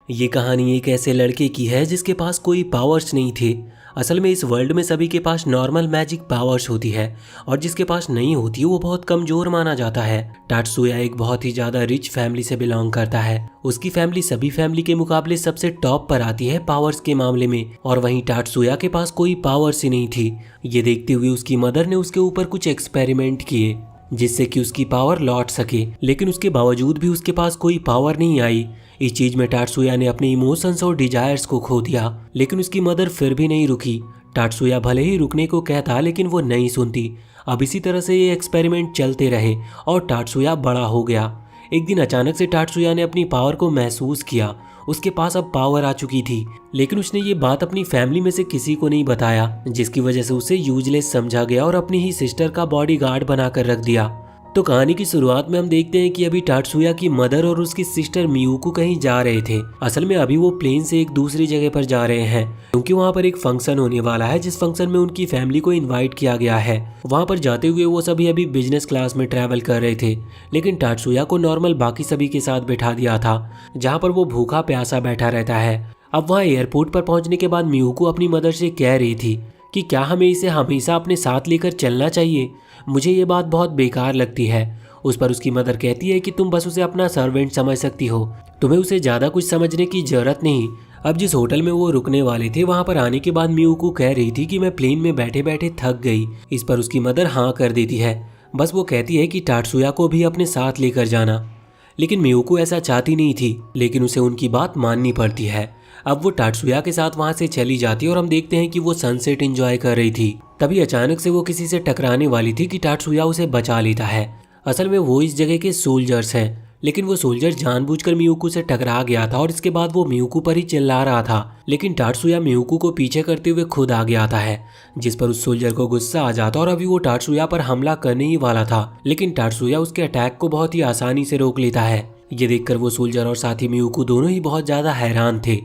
ये कहानी एक ऐसे लड़के की है जिसके पास कोई पावर्स नहीं थे। असल में इस वर्ल्ड में सभी के पास नॉर्मल मैजिक पावर्स होती है और जिसके पास नहीं होती वो बहुत कमजोर माना जाता है। टाटसुया एक बहुत ही ज्यादा रिच फैमिली से बिलोंग करता है। उसकी फैमिली सभी फैमिली के मुकाबले सबसे टॉप पर आती है पावर्स के मामले में, और वहीं टाटसुया के पास कोई पावर्स ही नहीं थी। ये देखते हुए उसकी मदर ने उसके ऊपर कुछ एक्सपेरिमेंट किए जिससे कि उसकी पावर लौट सके, लेकिन उसके बावजूद भी उसके पास कोई पावर नहीं आई। इस चीज में टाटसुया ने अपने इमोशंस और डिजायर्स को खो दिया, लेकिन उसकी मदर फिर भी नहीं रुकी। टाटसुया भले ही रुकने को कहता लेकिन वो नहीं सुनती। अब इसी तरह से ये एक्सपेरिमेंट चलते रहे और टाटसुया बड़ा हो गया। एक दिन अचानक से टाटसुया ने अपनी पावर को महसूस किया। उसके पास अब पावर आ चुकी थी, लेकिन उसने ये बात अपनी फैमिली में से किसी को नहीं बताया, जिसकी वजह से उसे यूजलेस समझा गया और अपनी ही सिस्टर का बॉडीगार्ड बनाकर रख दिया। तो कहानी की शुरुआत में हम देखते हैं कि अभी टाटसुया की मदर और उसकी सिस्टर मियुको कहीं जा रहे थे। असल में अभी वो प्लेन से एक दूसरी जगह पर जा रहे हैं क्योंकि वहाँ पर एक फंक्शन होने वाला है, जिस फंक्शन में उनकी फैमिली को इनवाइट किया गया है। वहाँ पर जाते हुए वो सभी अभी बिजनेस क्लास में ट्रैवल कर रहे थे, लेकिन टाटसुया को नॉर्मल बाकी सभी के साथ बैठा दिया था, जहाँ पर वो भूखा प्यासा बैठा रहता है। अब वहाँ एयरपोर्ट पर पहुँचने के बाद मियुको अपनी मदर से कह रही थी कि क्या हमें इसे हमेशा अपने साथ लेकर चलना चाहिए। मुझे ये बात बहुत बेकार लगती है। उस पर उसकी मदर कहती है कि तुम बस उसे अपना सर्वेंट समझ सकती हो, तुम्हें उसे ज़्यादा कुछ समझने की जरूरत नहीं। अब जिस होटल में वो रुकने वाले थे वहाँ पर आने के बाद मियुको कह रही थी कि मैं प्लेन में बैठे बैठे थक गई। इस पर उसकी मदर हाँ कर देती है। बस वो कहती है कि टाटसुया को भी अपने साथ लेकर जाना, लेकिन मियुको ऐसा चाहती नहीं थी, लेकिन उसे उनकी बात माननी पड़ती है। अब वो टाटसुया के साथ वहाँ से चली जाती है और हम देखते हैं कि वो सनसेट एंजॉय कर रही थी। तभी अचानक से वो किसी से टकराने वाली थी कि टाटसुया उसे बचा लेता है। असल में वो इस जगह के सोल्जर्स हैं, लेकिन वो सोल्जर जानबूझकर मियुको से टकरा गया था और इसके बाद वो मियुको पर ही चिल्ला रहा था, लेकिन टाटसुया मियुको को पीछे करते हुए खुद आगे आता है, जिस पर उस सोल्जर को गुस्सा आ जाता और अभी वो टाटसुया पर हमला करने ही वाला था, लेकिन टाटसुया उसके अटैक को बहुत ही आसानी से रोक लेता है। ये देखकर वो सोल्जर और साथी मियुको दोनों ही बहुत ज्यादा हैरान थे,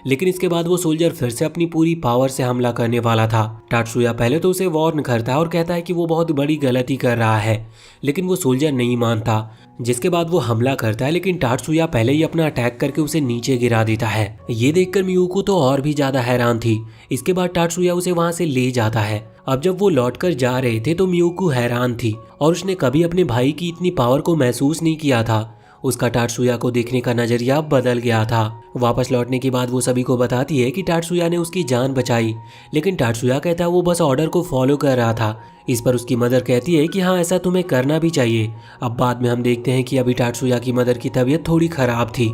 लेकिन इसके बाद वो सोल्जर फिर से अपनी पूरी पावर से हमला करने वाला था। टाटसुया पहले तो उसे वार्न करता है और कहता है कि वो बहुत बड़ी गलती कर रहा है, लेकिन वो सोल्जर नहीं मानता, जिसके बाद वो हमला करता है, लेकिन टाटसुया पहले ही अपना अटैक करके उसे नीचे गिरा देता है। ये देखकर मियुको तो और भी ज्यादा हैरान थी। इसके बाद टाटसुया उसे वहां से ले जाता है। अब जब वो लौटकर जा रहे थे तो मियुको हैरान थी और उसने कभी अपने भाई की इतनी पावर को महसूस नहीं किया था। उसका टाटसुया को देखने का नजरिया बदल गया था। वापस लौटने के बाद वो सभी को बताती है कि टाटसुया ने उसकी जान बचाई, लेकिन टाटसुया कहता है वो बस ऑर्डर को फॉलो कर रहा था। इस पर उसकी मदर कहती है कि हाँ, ऐसा तुम्हें करना भी चाहिए। अब बाद में हम देखते हैं कि अभी टाटसुया की मदर की तबीयत थोड़ी खराब थी।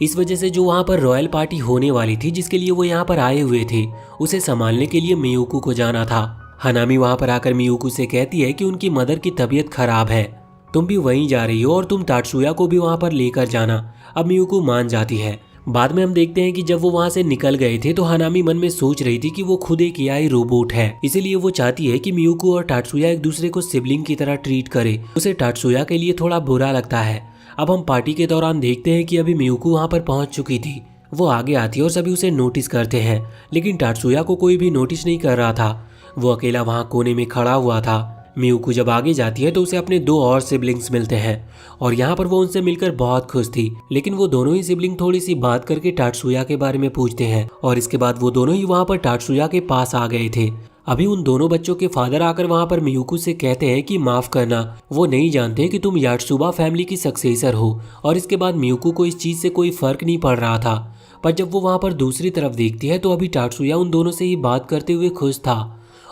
इस वजह से जो वहाँ पर रॉयल पार्टी होने वाली थी जिसके लिए वो यहाँ पर आए हुए थे, उसे संभालने के लिए मियुको को जाना था। हनामी वहाँ पर आकर मियुको से कहती है कि उनकी मदर की तबीयत खराब है, तुम भी वहीं जा रही हो और तुम टाटसुया को भी वहां पर लेकर जाना। अब मियुको मान जाती है। बाद में हम देखते हैं कि जब वो वहां से निकल गए थे तो हनामी मन में सोच रही थी कि वो खुद एक एआई रोबोट है, इसीलिए वो चाहती है कि मियुको और टाटसुया एक दूसरे को सिबलिंग की तरह ट्रीट करे। उसे टाटसुया के लिए थोड़ा बुरा लगता है। अब हम पार्टी के दौरान देखते हैं कि अभी मियुको वहां पर पहुंच चुकी थी। वो आगे आती है और सभी उसे नोटिस करते हैं, लेकिन टाटसुया को कोई भी नोटिस नहीं कर रहा था। वो अकेला वहां कोने में खड़ा हुआ था। मियुको जब आगे जाती है तो उसे अपने दो और सिबलिंग्स मिलते हैं और यहाँ पर वो उनसे मिलकर बहुत खुश थी, लेकिन वो दोनों ही सिबलिंग थोड़ी सी बात करके टाटसुया के बारे में पूछते हैं और इसके बाद वो दोनों ही वहाँ पर टाटसुया के पास आ गए थे। अभी उन दोनों बच्चों के फादर आकर वहाँ पर मियुको से कहते हैं कि माफ करना, वो नहीं जानते कि तुम याटसुबा फैमिली की सक्सेसर हो। और इसके बाद मियुको को इस चीज से कोई फर्क नहीं पड़ रहा था, पर जब वो वहाँ पर दूसरी तरफ देखती है तो अभी टाटसुया उन दोनों से ही बात करते हुए खुश था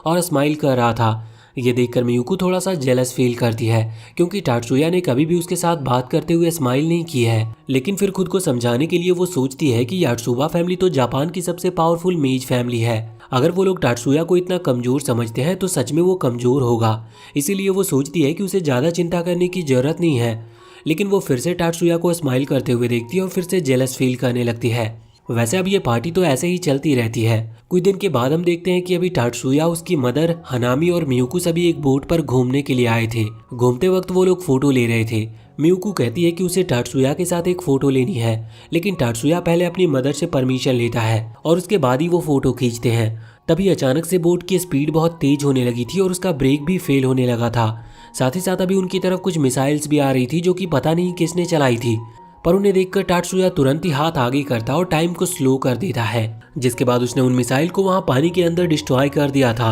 और स्माइल कर रहा था। ये देखकर मियुको थोड़ा सा जेलस फील करती है क्योंकि टाटसुया ने कभी भी उसके साथ बात करते हुए स्माइल नहीं की है, लेकिन फिर खुद को समझाने के लिए वो सोचती है कि याटसुबा फैमिली तो जापान की सबसे पावरफुल मेज फैमिली है। अगर वो लोग टाटसुया को इतना कमजोर समझते हैं तो सच में वो कमजोर होगा। इसीलिए वो सोचती है कि उसे ज्यादा चिंता करने की जरूरत नहीं है, लेकिन वो फिर से टाटसुया को स्माइल करते हुए देखती है और फिर से जेलस फील करने लगती है। वैसे अब ये पार्टी तो ऐसे ही चलती रहती है। कुछ दिन के बाद हम देखते हैं कि अभी टाटसुया, उसकी मदर, हनामी और मियुको सभी एक बोट पर घूमने के लिए आए थे। घूमते वक्त वो लोग फोटो ले रहे थे। मियुको कहती है कि उसे टाटसुया के साथ एक फोटो लेनी है, लेकिन टाटसुया पहले अपनी मदर से परमिशन लेता है और उसके बाद ही वो फोटो खींचते हैं। तभी अचानक से बोट की स्पीड बहुत तेज होने लगी थी और उसका ब्रेक भी फेल होने लगा था। साथ ही साथ अभी उनकी तरफ कुछ मिसाइल्स भी आ रही थी जो कि पता नहीं किसने चलाई थी। पर उन्हें देखकर टाटसुया तुरंत ही हाथ आगे करता और टाइम को स्लो कर देता है, जिसके बाद उसने उन मिसाइल को वहां पानी के अंदर डिस्ट्रॉय कर दिया था।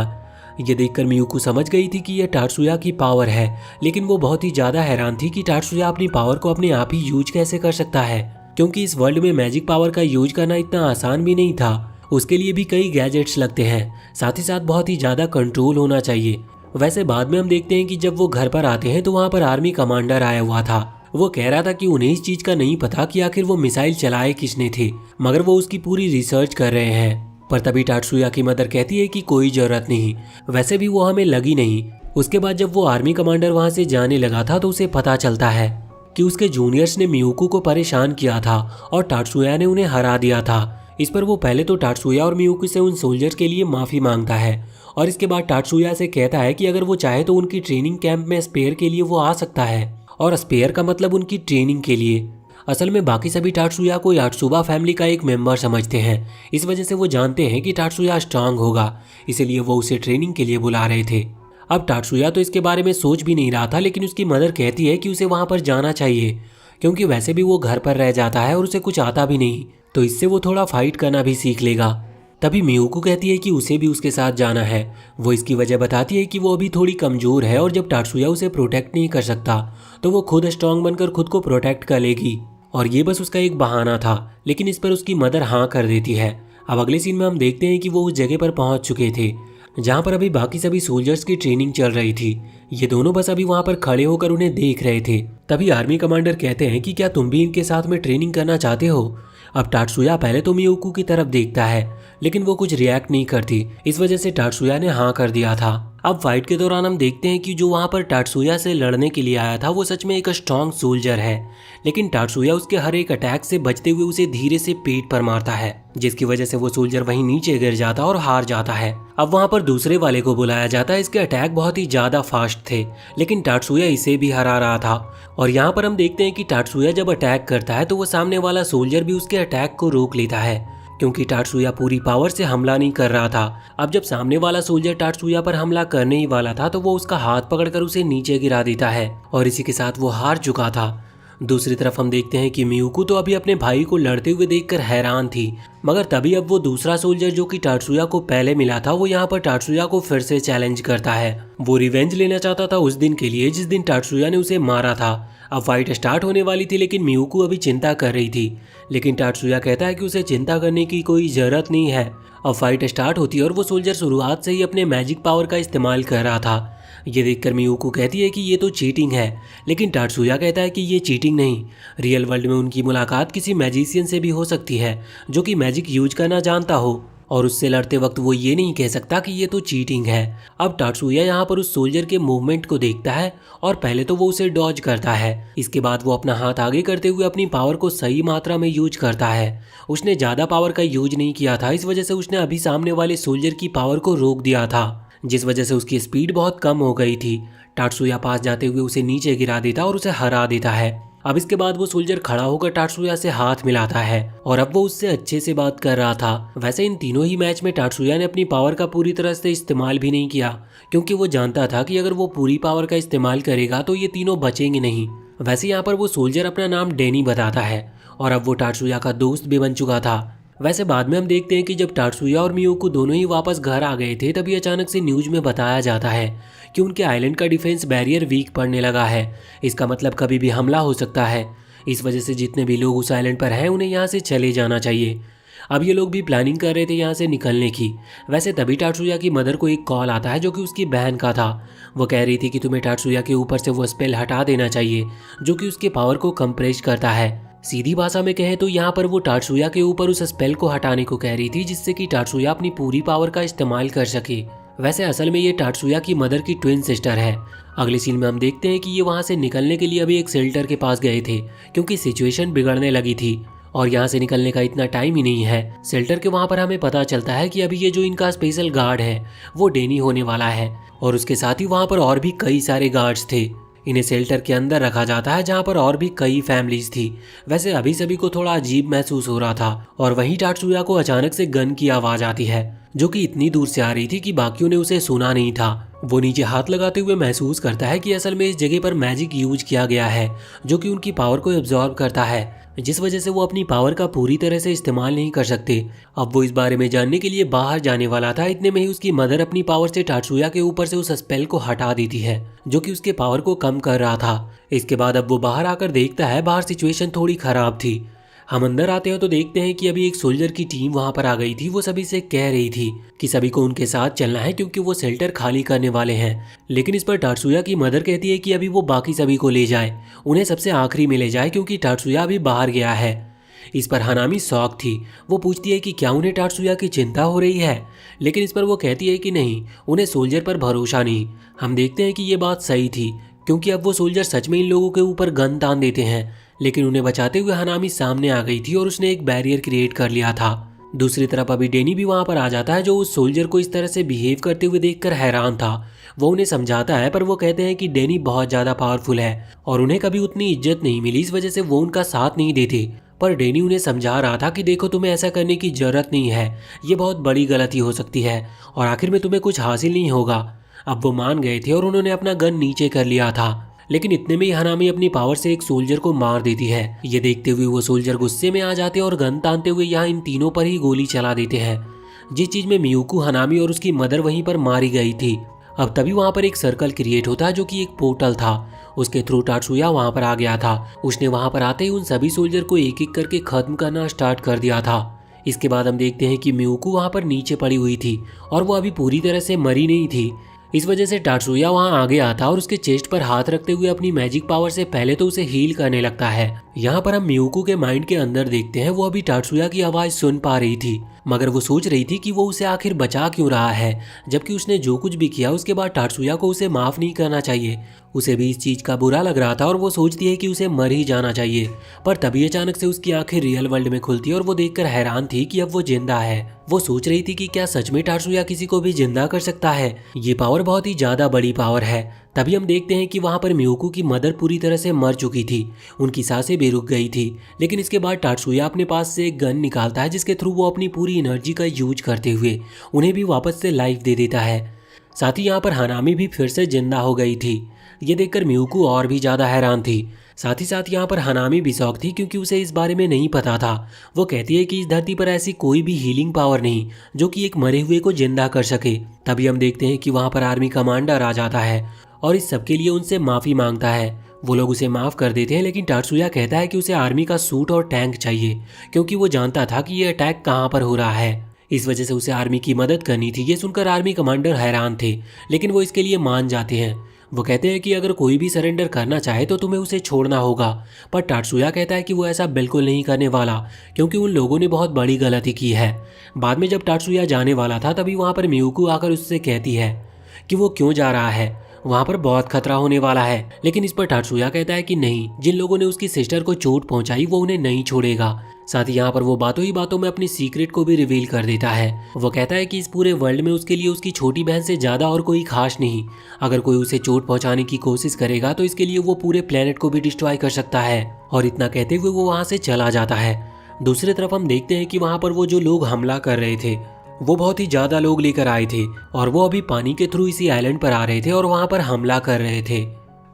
ये देखकर मियुको समझ गई थी कि यह टाटसुया की पावर है, लेकिन वो बहुत ही ज्यादा हैरान थी कि टाटसुया अपनी पावर को अपने आप ही यूज कैसे कर सकता है, क्योंकि इस वर्ल्ड में मैजिक पावर का यूज करना इतना आसान भी नहीं था। उसके लिए भी कई गैजेट्स लगते हैं, साथ ही साथ बहुत ही ज्यादा कंट्रोल होना चाहिए। वैसे बाद में हम देखते हैं कि जब वो घर पर आते हैं तो वहाँ पर आर्मी कमांडर आया हुआ था। वो कह रहा था कि उन्हें इस चीज का नहीं पता कि आखिर वो मिसाइल चलाए किसने थे, मगर वो उसकी पूरी रिसर्च कर रहे हैं। पर तभी टाटसुया की मदर कहती है कि कोई जरूरत नहीं, वैसे भी वो हमें लगी नहीं। उसके बाद जब वो आर्मी कमांडर वहाँ से जाने लगा था तो उसे पता चलता है कि उसके जूनियर्स ने मियुको को परेशान किया था और टाटसुया ने उन्हें हरा दिया था। इस पर वो पहले तो टाटसुया और मियुको से उन सोल्जर्स के लिए माफी मांगता है और इसके बाद टाटसुया से कहता है कि अगर वो चाहे तो उनकी ट्रेनिंग कैंप में स्पेयर के लिए वो आ सकता है, और स्पेयर का मतलब उनकी ट्रेनिंग के लिए। असल में बाकी सभी टाटसुया को याटसुबा फैमिली का एक मेंबर समझते हैं, इस वजह से वो जानते हैं कि टाटसुया स्ट्रांग होगा, इसीलिए वो उसे ट्रेनिंग के लिए बुला रहे थे। अब टाटसुया तो इसके बारे में सोच भी नहीं रहा था, लेकिन उसकी मदर कहती है कि उसे वहां पर जाना चाहिए, क्योंकि वैसे भी वो घर पर रह जाता है और उसे कुछ आता भी नहीं, तो इससे वो थोड़ा फाइट करना भी सीख लेगा। तभी मियुको कहती है कि उसे भी उसके साथ जाना है। वो इसकी वजह बताती है कि वो अभी थोड़ी कमजोर है और जब टाटसुया उसे प्रोटेक्ट नहीं कर सकता तो वो खुद स्ट्रांग बनकर खुद को प्रोटेक्ट कर लेगी, और ये बस उसका एक बहाना था। लेकिन इस पर उसकी मदर हाँ कर देती है। अब अगले सीन में हम देखते हैं कि वो उस जगह पर पहुंच चुके थे जहां पर अभी बाकी सभी सोल्जर्स की ट्रेनिंग चल रही थी। ये दोनों बस अभी वहां पर खड़े होकर उन्हें देख रहे थे। तभी आर्मी कमांडर कहते हैं कि क्या तुम भी इनके साथ में ट्रेनिंग करना चाहते हो। अब टाटसुया पहले तो मियुको की तरफ देखता है, लेकिन वो कुछ रिएक्ट नहीं करती, इस वजह से टाटसुया ने हाँ कर दिया था। अब फाइट के दौरान हम देखते हैं कि जो वहां पर टाटसुया से लड़ने के लिए आया था वो सच में एक स्ट्रॉन्ग सोल्जर है, लेकिन टाटसुया उसके हर एक अटैक से बचते हुए उसे धीरे से पेट पर मारता है, जिसकी वजह से वो सोल्जर वहीं नीचे गिर जाता और हार जाता है। अब वहां पर दूसरे वाले को बुलाया जाता है। इसके अटैक बहुत ही ज्यादा फास्ट थे, लेकिन टाटसुया इसे भी हरा रहा था। और यहाँ पर हम देखते हैं कि टाटसुया जब अटैक करता है तो वो सामने वाला सोल्जर भी उसके अटैक को रोक लेता है, क्योंकि टाटसुया पूरी पावर से हमला नहीं कर रहा था। अब जब सामने वाला सोल्जर टाटसुया पर हमला करने ही वाला था तो वो उसका हाथ पकड़कर उसे नीचे गिरा देता है, और इसी के साथ वो हार चुका था। दूसरी तरफ हम देखते हैं कि मियुको तो अभी अपने भाई को लड़ते हुए देखकर हैरान थी, मगर तभी अब वो दूसरा सोल्जर जो कि टाटसुया को पहले मिला था वो यहाँ पर टाटसुया को फिर से चैलेंज करता है। वो रिवेंज लेना चाहता था उस दिन के लिए जिस दिन टाटसुया ने उसे मारा था। अब फाइट स्टार्ट होने वाली थी, लेकिन मियुको अभी चिंता कर रही थी, लेकिन टाटसुया कहता है कि उसे चिंता करने की कोई जरूरत नहीं है। अब फाइट स्टार्ट होती है और वो सोल्जर शुरुआत से ही अपने मैजिक पावर का इस्तेमाल कर रहा था। ये देखकर मियुको कहती है कि ये तो चीटिंग है, लेकिन टाटसुया कहता है कि ये चीटिंग नहीं, रियल वर्ल्ड में उनकी मुलाकात किसी मैजिशियन से भी हो सकती है जो कि मैजिक यूज करना जानता हो, और उससे लड़ते वक्त वो ये नहीं कह सकता कि ये तो चीटिंग है। अब टाटसुया यहाँ पर उस सोल्जर के मूवमेंट को देखता है और पहले तो वो उसे डॉज करता है, इसके बाद वो अपना हाथ आगे करते हुए अपनी पावर को सही मात्रा में यूज करता है। उसने ज़्यादा पावर का यूज नहीं किया था, इस वजह से उसने अभी सामने वाले सोल्जर की पावर को रोक दिया था, जिस वजह से उसकी स्पीड बहुत कम हो गई थी। टाटसुया पास जाते हुए उसे नीचे गिरा देता और उसे हरा देता है। अब इसके बाद वो सोल्जर खड़ा होकर टाटसुया से हाथ मिलाता है और अब वो उससे अच्छे से बात कर रहा था। वैसे इन तीनों ही मैच में टाटसुया ने अपनी पावर का पूरी तरह से इस्तेमाल भी नहीं किया, क्योंकि वो जानता था कि अगर वो पूरी पावर का इस्तेमाल करेगा तो ये तीनों बचेंगे नहीं। वैसे यहाँ पर वो सोल्जर अपना नाम डैनी बताता है और अब वो टाटसुया का दोस्त भी बन चुका था। वैसे बाद में हम देखते हैं कि जब टाटसुया और मियुको दोनों ही वापस घर आ गए थे तभी अचानक से न्यूज में बताया जाता है कि उनके आइलैंड का डिफेंस बैरियर वीक पड़ने लगा है। इसका मतलब कभी भी हमला हो सकता है, इस वजह से जितने भी लोग उस आइलैंड पर हैं उन्हें यहाँ से चले जाना चाहिए। अब ये लोग भी प्लानिंग कर रहे थे यहाँ से निकलने की। वैसे तभी टाटसुया की मदर को एक कॉल आता है जो कि उसकी बहन का था। वो कह रही थी कि तुम्हें टाटसुया के ऊपर से वो स्पेल हटा देना चाहिए जो कि उसके पावर को कंप्रेस करता है। सीधी भाषा में कहें तो यहाँ पर वो टाटसुया के ऊपर उस स्पेल को हटाने को कह रही थी, जिससे कि टाटसुया अपनी पूरी पावर का इस्तेमाल कर सके। वैसे असल में ये टाटसुया की मदर की ट्विन सिस्टर है। अगले सीन में हम देखते हैं कि ये वहाँ से निकलने के लिए अभी एक शेल्टर के पास गए थे, क्योंकि सिचुएशन बिगड़ने लगी थी और यहाँ से निकलने का इतना टाइम ही नहीं है। शेल्टर के वहाँ पर हमें पता चलता है कि अभी ये जो इनका स्पेशल गार्ड है वो डैनी होने वाला है, और उसके साथ ही वहाँ पर और भी कई सारे गार्ड्स थे। इन्हें शेल्टर के अंदर रखा जाता है जहाँ पर और भी कई फैमिलीज थी। वैसे अभी सभी को थोड़ा अजीब महसूस हो रहा था, और वहीं टाटसुया को अचानक से गन की आवाज आती है जो कि इतनी दूर से आ रही थी कि बाकियों ने उसे सुना नहीं था। वो नीचे हाथ लगाते हुए महसूस करता है कि असल में इस जगह पर मैजिक यूज किया गया है जो कि उनकी पावर को एब्जॉर्ब करता है, जिस वजह से वो अपनी पावर का पूरी तरह से इस्तेमाल नहीं कर सकते। अब वो इस बारे में जानने के लिए बाहर जाने वाला था, इतने में ही उसकी मदर अपनी पावर से टाटसुया के ऊपर से उस स्पेल को हटा देती है जो कि उसके पावर को कम कर रहा था। इसके बाद अब वो बाहर आकर देखता है बाहर सिचुएशन थोड़ी खराब थी। हम अंदर आते हैं तो देखते हैं कि अभी एक सोल्जर की टीम वहां पर आ गई थी। वो सभी से कह रही थी कि सभी को उनके साथ चलना है क्योंकि वो शेल्टर खाली करने वाले हैं, लेकिन इस पर टाटसुया की मदर कहती है कि अभी वो बाकी सभी को ले जाए, उन्हें सबसे आखिरी में ले जाए क्योंकि टाटसुया अभी बाहर गया है। इस पर हनामी शॉक थी। वो पूछती है कि क्या उन्हें टाटसुया की चिंता हो रही है, लेकिन इस पर वो कहती है कि नहीं, उन्हें सोल्जर पर भरोसा नहीं। हम देखते हैं कि ये बात सही थी क्योंकि अब वो सोल्जर सच में इन लोगों के ऊपर गन तान देते हैं, लेकिन उन्हें बचाते हुए हनामी सामने आ गई थी और उसने एक बैरियर क्रिएट कर लिया था। दूसरी तरफ अभी डेनी भी वहां पर आ जाता है जो उस सोल्जर को इस तरह से बिहेव करते हुए देखकर हैरान था। वो उन्हें समझाता है पर वो कहते हैं कि डेनी बहुत ज़्यादा पावरफुल है और उन्हें कभी उतनी इज्जत नहीं मिली, इस वजह से वो उनका साथ नहीं देते। पर डेनी उन्हें समझा रहा था कि देखो, तुम्हें ऐसा करने की जरूरत नहीं है, ये बहुत बड़ी गलती हो सकती है और आखिर में तुम्हें कुछ हासिल नहीं होगा। अब वो मान गए थे और उन्होंने अपना गन नीचे कर लिया था, लेकिन इतने में ही हनामी अपनी पावर से एक सोल्जर को मार देती है। ये देखते हुए वो सोल्जर गुस्से में आ जाते हैं और गन तानते हुए यहाँ इन तीनों पर ही गोली चला देते हैं। जिस चीज में मियुको, हनामी और उसकी मदर वहीं पर मारी गई थी। अब तभी वहां पर एक सर्कल क्रिएट होता है जो कि एक पोर्टल था। उसके थ्रू टाटसुया वहां पर आ गया था। उसने वहां पर आते ही उन सभी सोल्जर को एक एक करके खत्म करना स्टार्ट कर दिया था। इसके बाद हम देखते हैं कि मियुको वहां पर नीचे पड़ी हुई थी और वो अभी पूरी तरह से मरी नहीं थी। इस वजह से टाटसुया वहां आगे आता और उसके चेस्ट पर हाथ रखते हुए अपनी मैजिक पावर से पहले तो उसे हील करने लगता है। यहाँ पर हम मियुको के माइंड के अंदर देखते हैं, वो अभी टाटसुया की आवाज सुन पा रही थी, मगर वो सोच रही थी कि वो उसे आखिर बचा क्यों रहा है, जबकि उसने जो कुछ भी किया उसके बाद टाटसुया को उसे माफ नहीं करना चाहिए। उसे भी इस चीज का बुरा लग रहा था और वो सोचती है कि उसे मर ही जाना चाहिए। पर तभी अचानक से उसकी आंखें रियल वर्ल्ड में खुलती है और वो देखकर हैरान थी कि अब वो जिंदा है। वो सोच रही थी कि क्या सच में टाटसुया किसी को भी जिंदा कर सकता है। ये पावर बहुत ही ज्यादा बड़ी पावर है। तभी हम देखते हैं कि वहां पर मियुको की मदर पूरी तरह से मर चुकी थी, उनकी सांसें भी रुक गई थी। लेकिन इसके बाद टाटसुया अपने पास से एक गन निकालता है जिसके थ्रू वो अपनी पूरी एनर्जी का यूज करते हुए उन्हें भी वापस से लाइफ दे देता है। साथ ही यहाँ पर हनामी भी फिर से जिंदा हो गई थी। ये देखकर मियुको और भी ज्यादा हैरान थी। साथ ही साथ यहाँ पर हनामी भी शौक थी क्योंकि उसे इस बारे में नहीं पता था। वो कहती है कि इस धरती पर ऐसी कोई भी हीलिंग पावर नहीं जो कि एक मरे हुए को जिंदा कर सके। तभी हम देखते हैं कि वहाँ पर आर्मी कमांडर आ जाता है और इस सब के लिए उनसे माफी मांगता है। वो लोग उसे माफ कर देते हैं, लेकिन टाटसुया कहता है कि उसे आर्मी का सूट और टैंक चाहिए क्योंकि वो जानता था कि ये अटैक कहाँ पर हो रहा है। इस वजह से उसे आर्मी की मदद करनी थी। ये सुनकर आर्मी कमांडर हैरान थे, लेकिन वो इसके लिए मान जाते हैं। वो कहते हैं कि अगर कोई भी सरेंडर करना चाहे तो तुम्हें उसे छोड़ना होगा। पर टाटसुया कहता है कि वो ऐसा बिल्कुल नहीं करने वाला क्योंकि उन लोगों ने बहुत बड़ी गलती की है। बाद में जब टाटसुया जाने वाला था तभी वहाँ पर मियुको आकर उससे कहती है कि वो क्यों जा रहा है, वहाँ पर बहुत खतरा होने वाला है। लेकिन इस पर टाटसुया कहता है कि नहीं, जिन लोगों ने उसकी सिस्टर को चोट पहुंचाई वो उन्हें नहीं छोड़ेगा। साथ ही यहाँ पर वो बातों ही बातों में अपनी सीक्रेट को भी रिवील कर देता है। वो कहता है कि इस पूरे वर्ल्ड में उसके लिए उसकी छोटी बहन से ज्यादा और कोई खास नहीं। अगर कोई उसे चोट पहुंचाने की कोशिश करेगा तो इसके लिए वो पूरे प्लेनेट को भी डिस्ट्रॉय कर सकता है। और इतना कहते हुए वो वहाँ से चला जाता है। दूसरी तरफ हम देखते हैं कि वहाँ पर वो जो लोग हमला कर रहे थे वो बहुत ही ज्यादा लोग लेकर आए थे और वो अभी पानी के थ्रू इसी आइलैंड पर आ रहे थे और वहाँ पर हमला कर रहे थे।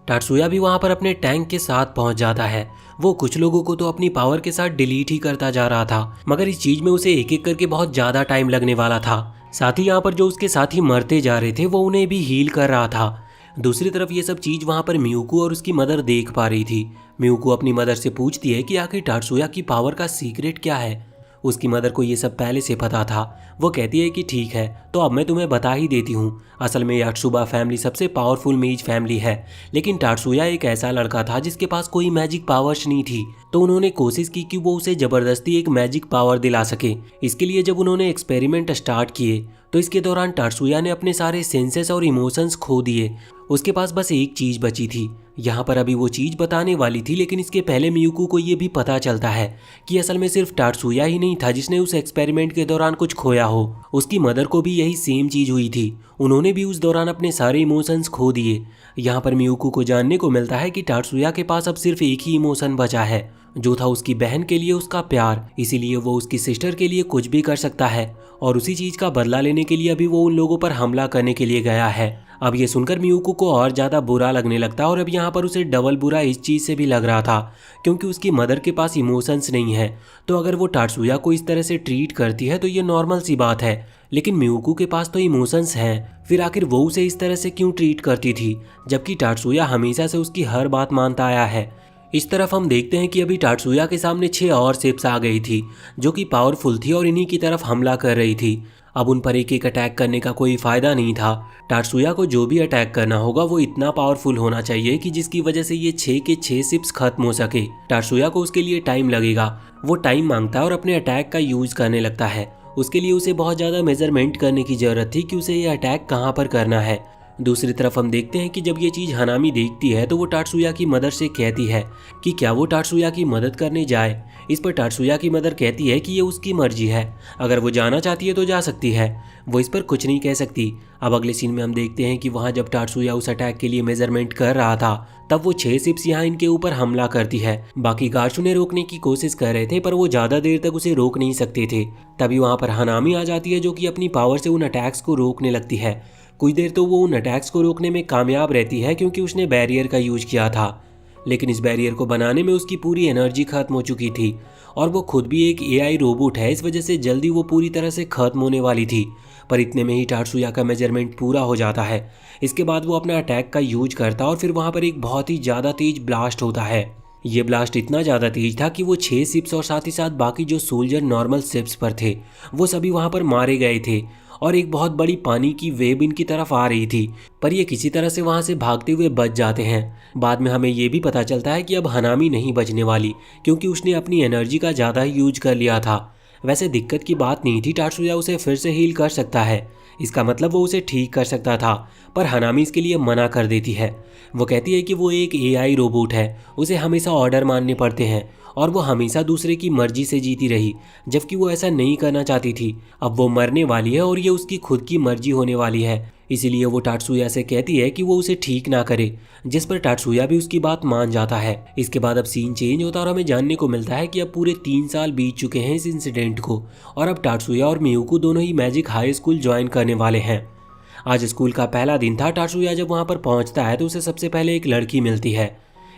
टाटसुया भी वहाँ पर अपने टैंक के साथ पहुँच जाता है। वो कुछ लोगों को तो अपनी पावर के साथ डिलीट ही करता जा रहा था, मगर इस चीज में उसे एक एक करके बहुत ज्यादा टाइम लगने वाला था। साथ ही यहाँ पर जो उसके साथी मरते जा रहे थे वो उन्हें भी हील कर रहा था। दूसरी तरफ ये सब चीज वहाँ पर मियुको और उसकी मदर देख पा रही थी। मियुको अपनी मदर से पूछती है कि आखिर टाटसुया की पावर का सीक्रेट क्या है। उसकी मदर को ये सब पहले से पता था। वो कहती है कि ठीक है, तो अब मैं तुम्हें बता ही देती हूँ। असल में यात्सुबा फैमिली सबसे पावरफुल मेज फैमिली है, लेकिन टाटसुया एक ऐसा लड़का था जिसके पास कोई मैजिक पावर्स नहीं थी। तो उन्होंने कोशिश की कि वो उसे जबरदस्ती एक मैजिक पावर दिला सके। इसके लिए जब उन्होंने एक्सपेरिमेंट स्टार्ट किए तो इसके दौरान टाटसुया ने अपने सारे सेंसेस और इमोशंस खो दिए। उसके पास बस एक चीज बची थी। यहाँ पर अभी वो चीज बताने वाली थी, लेकिन इसके पहले मियुको को ये भी पता चलता है कि असल में सिर्फ टाटसुया ही नहीं था जिसने उस एक्सपेरिमेंट के दौरान कुछ खोया हो। उसकी मदर को भी यही सेम चीज हुई थी। उन्होंने भी उस दौरान अपने सारे इमोशंस खो दिए। यहाँ पर मियुको को जानने को मिलता है कि टाटसुया के पास अब सिर्फ एक ही इमोशन बचा है, जो था उसकी बहन के लिए उसका प्यार। इसीलिए वो उसकी सिस्टर के लिए कुछ भी कर सकता है और उसी चीज का बदला लेने के लिए अभी वो उन लोगों पर हमला करने के लिए गया है। अब ये सुनकर मियूको को और ज़्यादा बुरा लगने लगता है और अब यहाँ पर उसे डबल बुरा इस चीज़ से भी लग रहा था क्योंकि उसकी मदर के पास इमोशंस नहीं है। तो अगर वो टात्सुया को इस तरह से ट्रीट करती है तो ये नॉर्मल सी बात है, लेकिन मियूको के पास तो इमोशंस हैं, फिर आखिर वो उसे इस तरह से क्यों ट्रीट करती थी जबकि टात्सुया हमेशा से उसकी हर बात मानता आया है। इस तरफ हम देखते हैं कि अभी टात्सुया के सामने 6 और शिप्स आ गई थी जो कि पावरफुल थी और इन्हीं की तरफ हमला कर रही थी। अब उन पर एक एक अटैक करने का कोई फायदा नहीं था। टात्सुया को जो भी अटैक करना होगा वो इतना पावरफुल होना चाहिए कि जिसकी वजह से ये 6 के 6 शिप्स खत्म हो सके। टात्सुया को उसके लिए टाइम लगेगा, वो टाइम मांगता है और अपने अटैक का यूज करने लगता है। उसके लिए उसे बहुत ज़्यादा मेजरमेंट करने की जरूरत थी कि उसे ये अटैक कहाँ पर करना है। दूसरी तरफ हम देखते हैं कि जब ये चीज़ हनामी देखती है तो वो टात्सुया की मदर से कहती है कि क्या वो टात्सुया की मदद करने जाए। इस पर टात्सुया की मदर कहती है कि ये उसकी मर्जी है, अगर वो जाना चाहती है तो जा सकती है, वो इस पर कुछ नहीं कह सकती। अब अगले सीन में हम देखते हैं कि वहाँ जब टात्सुया उस अटैक के लिए मेजरमेंट कर रहा था तब वो 6 शिप्स यहाँ इनके ऊपर हमला करती है। बाकी गार्ड्स उन्हें रोकने की कोशिश कर रहे थे पर वो ज़्यादा देर तक उसे रोक नहीं सकते थे। तभी वहाँ पर हनामी आ जाती है जो कि अपनी पावर से उन अटैक्स को रोकने लगती है। कुछ देर तो वो उन अटैक्स को रोकने में कामयाब रहती है क्योंकि उसने बैरियर का यूज किया था, लेकिन इस बैरियर को बनाने में उसकी पूरी एनर्जी खत्म हो चुकी थी और वो खुद भी एक एआई रोबोट है, इस वजह से जल्दी वो पूरी तरह से खत्म होने वाली थी। पर इतने में ही टात्सुया का मेजरमेंट पूरा हो जाता है। इसके बाद वो अपना अटैक का यूज करता और फिर वहाँ पर एक बहुत ही ज़्यादा तेज ब्लास्ट होता है। ये ब्लास्ट इतना ज़्यादा तेज था कि वो 6 शिप्स और साथ ही साथ बाकी जो सोल्जर नॉर्मल शिप्स पर थे वो सभी वहाँ पर मारे गए थे और एक बहुत बड़ी पानी की वेव इनकी तरफ आ रही थी, पर ये किसी तरह से वहाँ से भागते हुए बच जाते हैं। बाद में हमें ये भी पता चलता है कि अब हनामी नहीं बचने वाली क्योंकि उसने अपनी एनर्जी का ज़्यादा यूज कर लिया था। वैसे दिक्कत की बात नहीं थी, टात्सुया उसे फिर से हील कर सकता है, इसका मतलब वो उसे ठीक कर सकता था, पर हनामी इसके लिए मना कर देती है। वो कहती है कि वो एक एआई रोबोट है, उसे हमेशा ऑर्डर मानने पड़ते हैं और वो हमेशा दूसरे की मर्जी से जीती रही, जबकि वो ऐसा नहीं करना चाहती थी। अब वो मरने वाली है और ये उसकी खुद की मर्जी होने वाली है, इसीलिए वो टात्सुया से कहती है कि वो उसे ठीक ना करे, जिस पर टात्सुया भी उसकी बात मान जाता है। इसके बाद अब सीन चेंज होता है और हमें जानने को मिलता है कि अब पूरे 3 साल बीत चुके हैं इस इंसिडेंट को और अब टात्सुया और मियूको दोनों ही मैजिक हाई स्कूल ज्वाइन करने वाले हैं। आज स्कूल का पहला दिन था। टात्सुया जब वहाँ पर पहुँचता है तो उसे सबसे पहले एक लड़की मिलती है,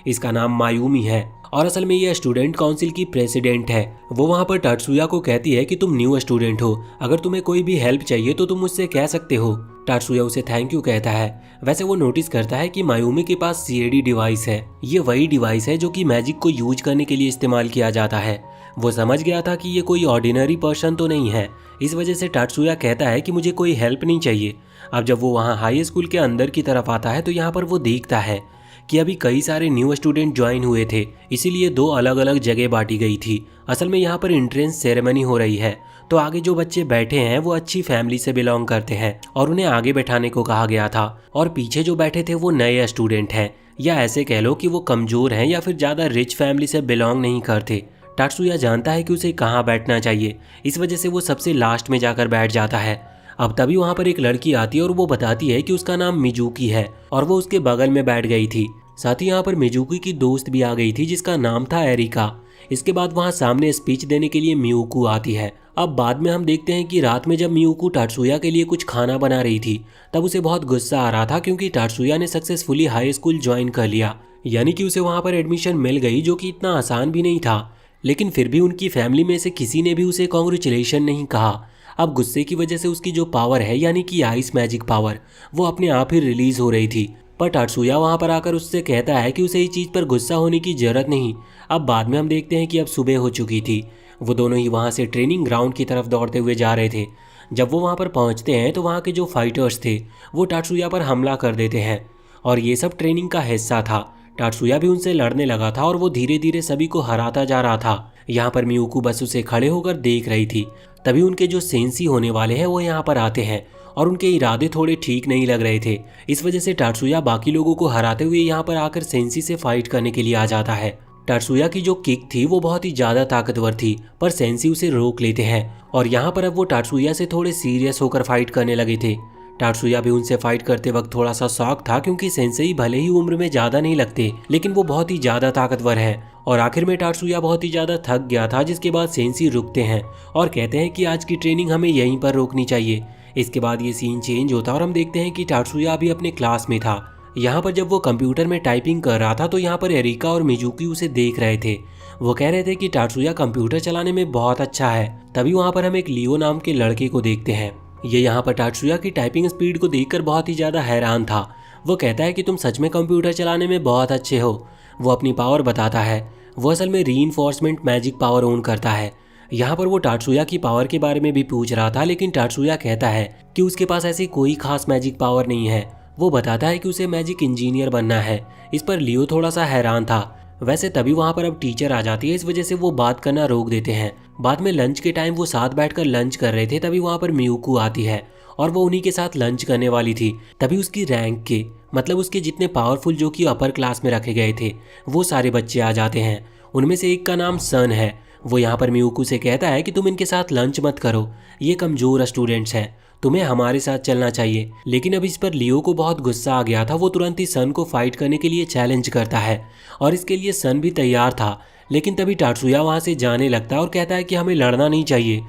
इसका नाम मायूमी है और असल में यह स्टूडेंट काउंसिल की प्रेसिडेंट है। वो वहाँ पर टात्सुया को कहती है कि तुम न्यू स्टूडेंट हो, अगर तुम्हें कोई भी हेल्प चाहिए तो तुम मुझसे कह सकते हो। टात्सुया उसे थैंक यू कहता है। वैसे वो नोटिस करता है कि मायूमी के पास सीएडी डिवाइस है। ये वही डिवाइस है जो कि मैजिक को यूज करने के लिए इस्तेमाल किया जाता है। वो समझ गया था कि ये कोई ऑर्डिनरी पर्सन तो नहीं है, इस वजह से टात्सुया कहता है कि मुझे कोई हेल्प नहीं चाहिए। अब जब वो वहाँ हाई स्कूल के अंदर की तरफ आता है तो यहाँ पर वो देखता है कि अभी कई सारे न्यू स्टूडेंट ज्वाइन हुए थे, इसीलिए 2 अलग अलग जगह बांटी गई थी। असल में यहाँ पर एंट्रेंस सेरेमनी हो रही है, तो आगे जो बच्चे बैठे हैं वो अच्छी फैमिली से बिलोंग करते हैं और उन्हें आगे बैठाने को कहा गया था, और पीछे जो बैठे थे वो नए स्टूडेंट हैं, या ऐसे कह लो कि वो कमजोर हैं या फिर ज़्यादा रिच फैमिली से बिलोंग नहीं करते। टात्सुया जानता है कि उसे कहाँ बैठना चाहिए, इस वजह से वो सबसे लास्ट में जाकर बैठ जाता है। अब तभी वहाँ पर एक लड़की आती है और वो बताती है कि उसका नाम मिजुकी है और वो उसके बगल में बैठ गई थी। साथ ही यहाँ पर मिजुकी की दोस्त भी आ गई थी जिसका नाम था एरिका। इसके बाद वहाँ सामने स्पीच देने के लिए मियूको आती है। अब बाद में हम देखते हैं कि रात में जब मियूको टात्सुया के लिए कुछ खाना बना रही थी तब उसे बहुत गुस्सा आ रहा था क्योंकि टात्सुया ने सक्सेसफुली हाई स्कूल ज्वाइन कर लिया, यानी कि उसे वहाँ पर एडमिशन मिल गई, जो कि इतना आसान भी नहीं था। लेकिन फिर भी उनकी फैमिली में से किसी ने भी उसे कॉन्ग्रेचुलेशन नहीं कहा। अब गुस्से की वजह से उसकी जो पावर है यानी कि आइस मैजिक पावर वो अपने आप ही रिलीज हो रही थी, पर टात्सुया वहाँ पर आकर उससे कहता है कि उसे इस चीज़ पर गुस्सा होने की जरूरत नहीं। अब बाद में हम देखते हैं कि अब सुबह हो चुकी थी। वो दोनों ही वहाँ से ट्रेनिंग ग्राउंड की तरफ दौड़ते हुए जा रहे थे। जब वो वहाँ पर पहुँचते हैं तो वहाँ के जो फाइटर्स थे वो टात्सुया पर हमला कर देते हैं और ये सब ट्रेनिंग का हिस्सा था। टात्सुया भी उनसे लड़ने लगा था और वो धीरे धीरे सभी को हराता जा रहा था। यहाँ पर मियूको बस उसे खड़े होकर देख रही थी। तभी उनके जो सेंसी होने वाले हैं वो यहाँ पर आते हैं और उनके इरादे थोड़े ठीक नहीं लग रहे थे। इस वजह से टात्सुया बाकी लोगों को हराते हुए यहाँ पर आकर सेंसी से फाइट करने के लिए आ जाता है। टात्सुया की जो किक थी वो बहुत ही ज़्यादा ताकतवर थी, पर सेंसी उसे रोक लेते हैं और यहाँ पर अब वो टात्सुया से थोड़े सीरियस होकर फाइट करने लगे थे। टाटसुया भी उनसे फाइट करते वक्त थोड़ा सा शॉक था, क्योंकि सेंसेई भले ही उम्र में ज्यादा नहीं लगते लेकिन वो बहुत ही ज्यादा ताकतवर है। और आखिर में टाटसुया बहुत ही ज्यादा थक गया था, जिसके बाद सेंसी रुकते हैं और कहते हैं कि आज की ट्रेनिंग हमें यहीं पर रोकनी चाहिए। इसके बाद ये सीन चेंज होता है और हम देखते हैं कि टाटसुया अभी अपने क्लास में था। यहाँ पर जब वो कंप्यूटर में टाइपिंग कर रहा था तो यहाँ पर एरिका और मिजुकी उसे देख रहे थे। वो कह रहे थे कि टाटसुया कंप्यूटर चलाने में बहुत अच्छा है। तभी वहाँ पर हम एक लियो नाम के लड़के को देखते हैं। ये यहाँ पर टाटसुया की टाइपिंग स्पीड को देखकर बहुत ही ज्यादा हैरान था। वो कहता है कि तुम सच में कंप्यूटर चलाने में बहुत अच्छे हो। वो अपनी पावर बताता है। वो असल में रीइंफोर्समेंट मैजिक पावर ओन करता है। यहाँ पर वो टाटसुया की पावर के बारे में भी पूछ रहा था, लेकिन टाटसुया कहता है कि उसके पास ऐसी कोई खास मैजिक पावर नहीं है। वो बताता है कि उसे मैजिक इंजीनियर बनना है। इस पर लियो थोड़ा सा हैरान था। वैसे तभी वहाँ पर अब टीचर आ जाती है, इस वजह से वो बात करना रोक देते हैं। बाद में लंच के टाइम वो साथ बैठकर लंच कर रहे थे, तभी वहाँ पर मियुको आती है और वो उन्हीं के साथ लंच करने वाली थी। तभी उसकी रैंक के मतलब उसके जितने पावरफुल जो कि अपर क्लास में रखे गए थे वो सारे बच्चे आ जाते हैं। उनमें से एक का नाम सन है। वो यहाँ पर मियुको से कहता है कि तुम इनके साथ लंच मत करो, ये कमजोर स्टूडेंट्स हैं, तुम्हें हमारे साथ चलना चाहिए। लेकिन अब इस पर लियो को बहुत गुस्सा आ गया था। वो तुरंत ही सन को फाइट करने के लिए चैलेंज करता है और इसके लिए सन भी तैयार था। लेकिन तभी टाटसुया वहाँ से जाने लगता है और कहता है कि हमें लड़ना नहीं चाहिए।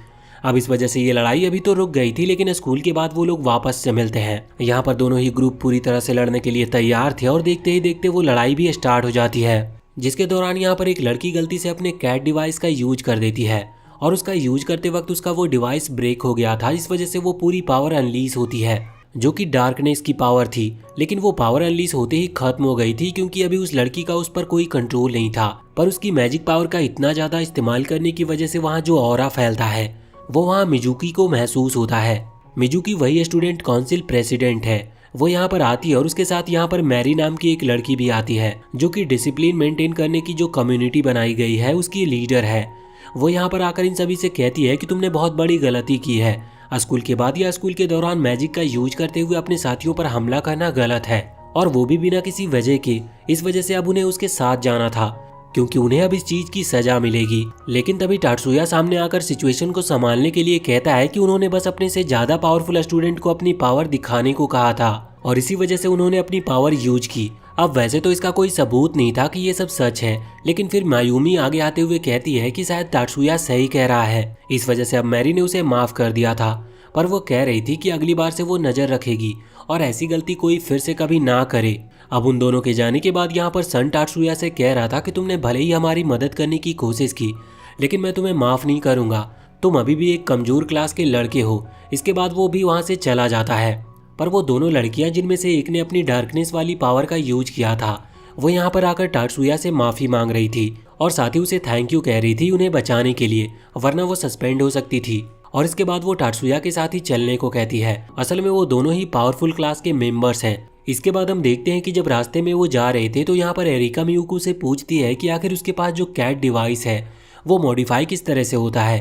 अब इस वजह से ये लड़ाई अभी तो रुक गई थी, लेकिन स्कूल के बाद वो लोग वापस से मिलते हैं। यहाँ पर दोनों ही ग्रुप पूरी तरह से लड़ने के लिए तैयार थे और देखते ही देखते वो लड़ाई भी स्टार्ट हो जाती है, जिसके दौरान यहाँ पर एक लड़की गलती से अपने कैट डिवाइस का यूज कर देती है और उसका यूज करते वक्त उसका वो डिवाइस ब्रेक हो गया था। इस वजह से वो पूरी पावर अनलीज होती है, जो कि डार्कनेस की पावर थी। लेकिन वो पावर अनलीज होते ही खत्म हो गई थी, क्योंकि अभी उस लड़की का उस पर कोई कंट्रोल नहीं था। पर उसकी मैजिक पावर का इतना ज्यादा इस्तेमाल करने की वजह से वहाँ जो ऑरा फैलता है वो वहाँ मिजुकी को महसूस होता है। मिजुकी वही स्टूडेंट काउंसिल प्रेसिडेंट है। वो यहाँ पर आती है और उसके साथ यहाँ पर मैरी नाम की एक लड़की भी आती है, जो कि डिसिप्लिन मेंटेन करने की जो कम्युनिटी बनाई गई है उसकी लीडर है। वो यहाँ पर आकर इन सभी से कहती है कि तुमने बहुत बड़ी गलती की है। स्कूल के बाद या स्कूल के दौरान मैजिक का यूज करते हुए अपने साथियों पर हमला करना गलत है, और वो भी बिना किसी वजह के। इस वजह से अब उन्हें उसके साथ जाना था, क्योंकि उन्हें अब इस चीज की सजा मिलेगी। लेकिन तभी टाटसुया सामने आकर सिचुएशन को संभालने के लिए कहता है कि उन्होंने बस अपने से ज्यादा पावरफुल स्टूडेंट को अपनी पावर दिखाने को कहा था और इसी वजह से उन्होंने अपनी पावर यूज की। अब वैसे तो इसका कोई सबूत नहीं था कि ये सब सच है, लेकिन फिर मायूमी आगे आते हुए कहती है कि शायद टाटसुया सही कह रहा है। इस वजह से अब मैरी ने उसे माफ कर दिया था, पर वो कह रही थी कि अगली बार से वो नजर रखेगी और ऐसी गलती कोई फिर से कभी ना करे। अब उन दोनों के जाने के बाद यहाँ पर सन टाटसुया से कह रहा था कि तुमने भले ही हमारी मदद करने की कोशिश की, लेकिन मैं तुम्हें माफ नहीं करूंगा। तुम अभी भी एक कमजोर क्लास के लड़के हो। इसके बाद वो भी वहाँ से चला जाता है। पर वो दोनों लड़कियां, जिनमें से एक ने अपनी डार्कनेस वाली पावर का यूज किया था, वो यहाँ पर आकर टाटसुया से माफी मांग रही थी और साथ ही उसे थैंक यू कह रही थी उन्हें बचाने के लिए, वरना वो सस्पेंड हो सकती थी। और इसके बाद वो टाटसुया के साथ ही चलने को कहती है। असल में वो दोनों ही पावरफुल क्लास के मेंबर्स हैं। इसके बाद हम देखते हैं कि जब रास्ते में वो जा रहे थे तो यहाँ पर एरिका मियुको से पूछती है कि आखिर उसके पास जो कैट डिवाइस है वो मॉडिफाई किस तरह से होता है।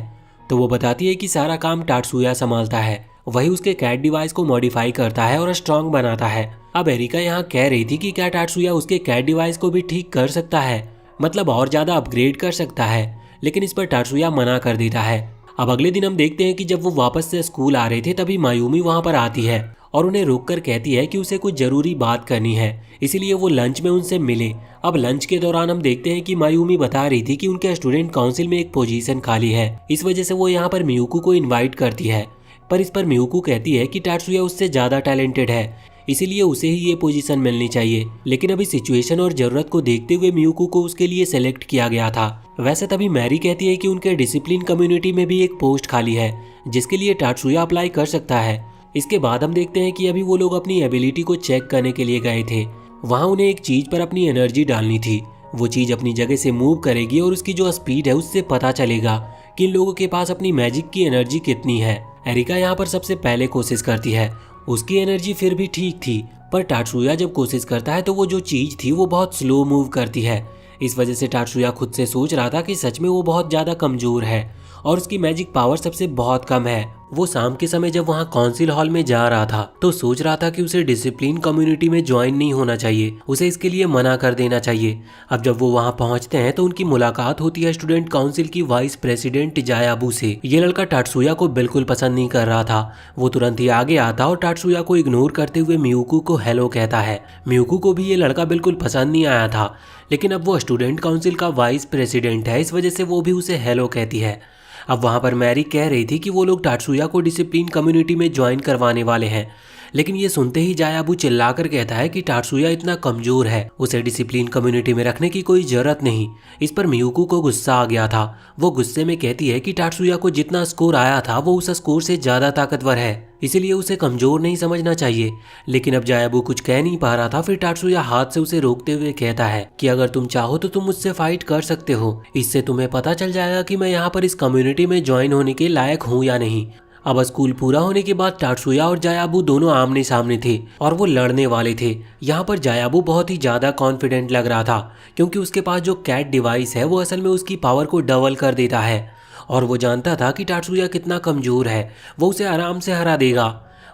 तो वो बताती है कि सारा काम टाटसुया संभालता है, वही उसके कैट डिवाइस को मॉडिफाई करता है और स्ट्रॉन्ग बनाता है। अब एरिका यहाँ कह रही थी कि क्या टाटसुया उसके कैट डिवाइस को भी ठीक कर सकता है, मतलब और ज्यादा अपग्रेड कर सकता है, लेकिन इस पर टाटसुया मना कर देता है। अब अगले दिन हम देखते हैं कि जब वो वापस से स्कूल आ रहे थे तभी मायूमी वहाँ पर आती है और उन्हें रोककर कहती है कि उसे कुछ जरूरी बात करनी है, इसीलिए वो लंच में उनसे मिले। अब लंच के दौरान हम देखते हैं कि मायूमी बता रही थी कि उनके स्टूडेंट काउंसिल में एक पोजीशन खाली है, इस वजह से वो यहाँ पर मियुको को इन्वाइट करती है। पर इस पर मियुको कहती है कि टाटसुया उससे ज्यादा टैलेंटेड है, इसीलिए उसे ही ये पोजीशन मिलनी चाहिए। लेकिन अभी सिचुएशन और जरूरत को देखते हुए मियुको को उसके लिए सेलेक्ट किया गया था। वैसे तभी मैरी कहती है कि उनके डिसिप्लिन कम्युनिटी में भी एक पोस्ट खाली है, जिसके लिए टाटसुया अप्लाई कर सकता है। इसके बाद हम देखते हैं कि अभी वो लोग अपनी एबिलिटी को चेक करने के लिए गए थे। वहाँ उन्हें एक चीज पर अपनी एनर्जी डालनी थी। वो चीज अपनी जगह से मूव करेगी और उसकी जो स्पीड है उससे पता चलेगा कि इन लोगों के पास अपनी मैजिक की एनर्जी कितनी है। एरिका यहाँ पर सबसे पहले कोशिश करती है, उसकी एनर्जी फिर भी ठीक थी, पर टाटसुया जब कोशिश करता है तो वो जो चीज थी वो बहुत स्लो मूव करती है। इस वजह से टाटसुया खुद से सोच रहा था कि सच में वो बहुत ज्यादा कमजोर है और उसकी मैजिक पावर सबसे बहुत कम है। वो शाम के समय जब वहाँ काउंसिल हॉल में जा रहा था तो सोच रहा था कि उसे डिसिप्लिन कम्युनिटी में ज्वाइन नहीं होना चाहिए, उसे इसके लिए मना कर देना चाहिए। अब जब वो वहाँ पहुँचते हैं तो उनकी मुलाकात होती है स्टूडेंट काउंसिल की वाइस प्रेसिडेंट जायाबू से। ये लड़का टाटसुया को बिल्कुल पसंद नहीं कर रहा था। वो तुरंत ही आगे आता और टाटसुया को इग्नोर करते हुए मियुकू को हेलो कहता है। मियुकू को भी ये लड़का बिल्कुल पसंद नहीं आया था, लेकिन अब वो स्टूडेंट काउंसिल का वाइस प्रेसिडेंट है, इस वजह से वो भी उसे हेलो कहती है। अब वहाँ पर मैरी कह रही थी कि वो लोग टाटसुया को डिसिप्लिन कम्युनिटी में ज्वाइन करवाने वाले हैं, लेकिन ये सुनते ही जायाबू चिल्लाकर कहता है कि टाटसुया इतना कमजोर है, उसे डिसिप्लिन कम्युनिटी में रखने की कोई जरूरत नहीं। इस पर मियुकू को गुस्सा आ गया था। वो गुस्से में कहती है कि टाटसुया को जितना स्कोर आया था वो उस स्कोर से ज्यादा ताकतवर है, इसीलिए उसे कमजोर नहीं समझना चाहिए। लेकिन अब जायाबू कुछ कह नहीं पा रहा था। फिर टाटसुया हाथ से उसे रोकते हुए कहता है कि अगर तुम चाहो तो तुम मुझसे फाइट कर सकते हो, इससे तुम्हें पता चल जाएगा कि मैं यहाँ पर इस कम्युनिटी में ज्वाइन होने के लायक हूँ या नहीं। अब स्कूल पूरा होने के बाद टाटसुया और जायाबू दोनों आमने सामने थे और वो लड़ने वाले थे। यहाँ पर जायाबू बहुत ही ज्यादा कॉन्फिडेंट लग रहा था, क्योंकि उसके पास जो कैट डिवाइस है वो असल में उसकी पावर को डबल कर देता है और वो जानता था कि टाटसुया कितना कमजोर है, वो उसे आराम से हरा देगा।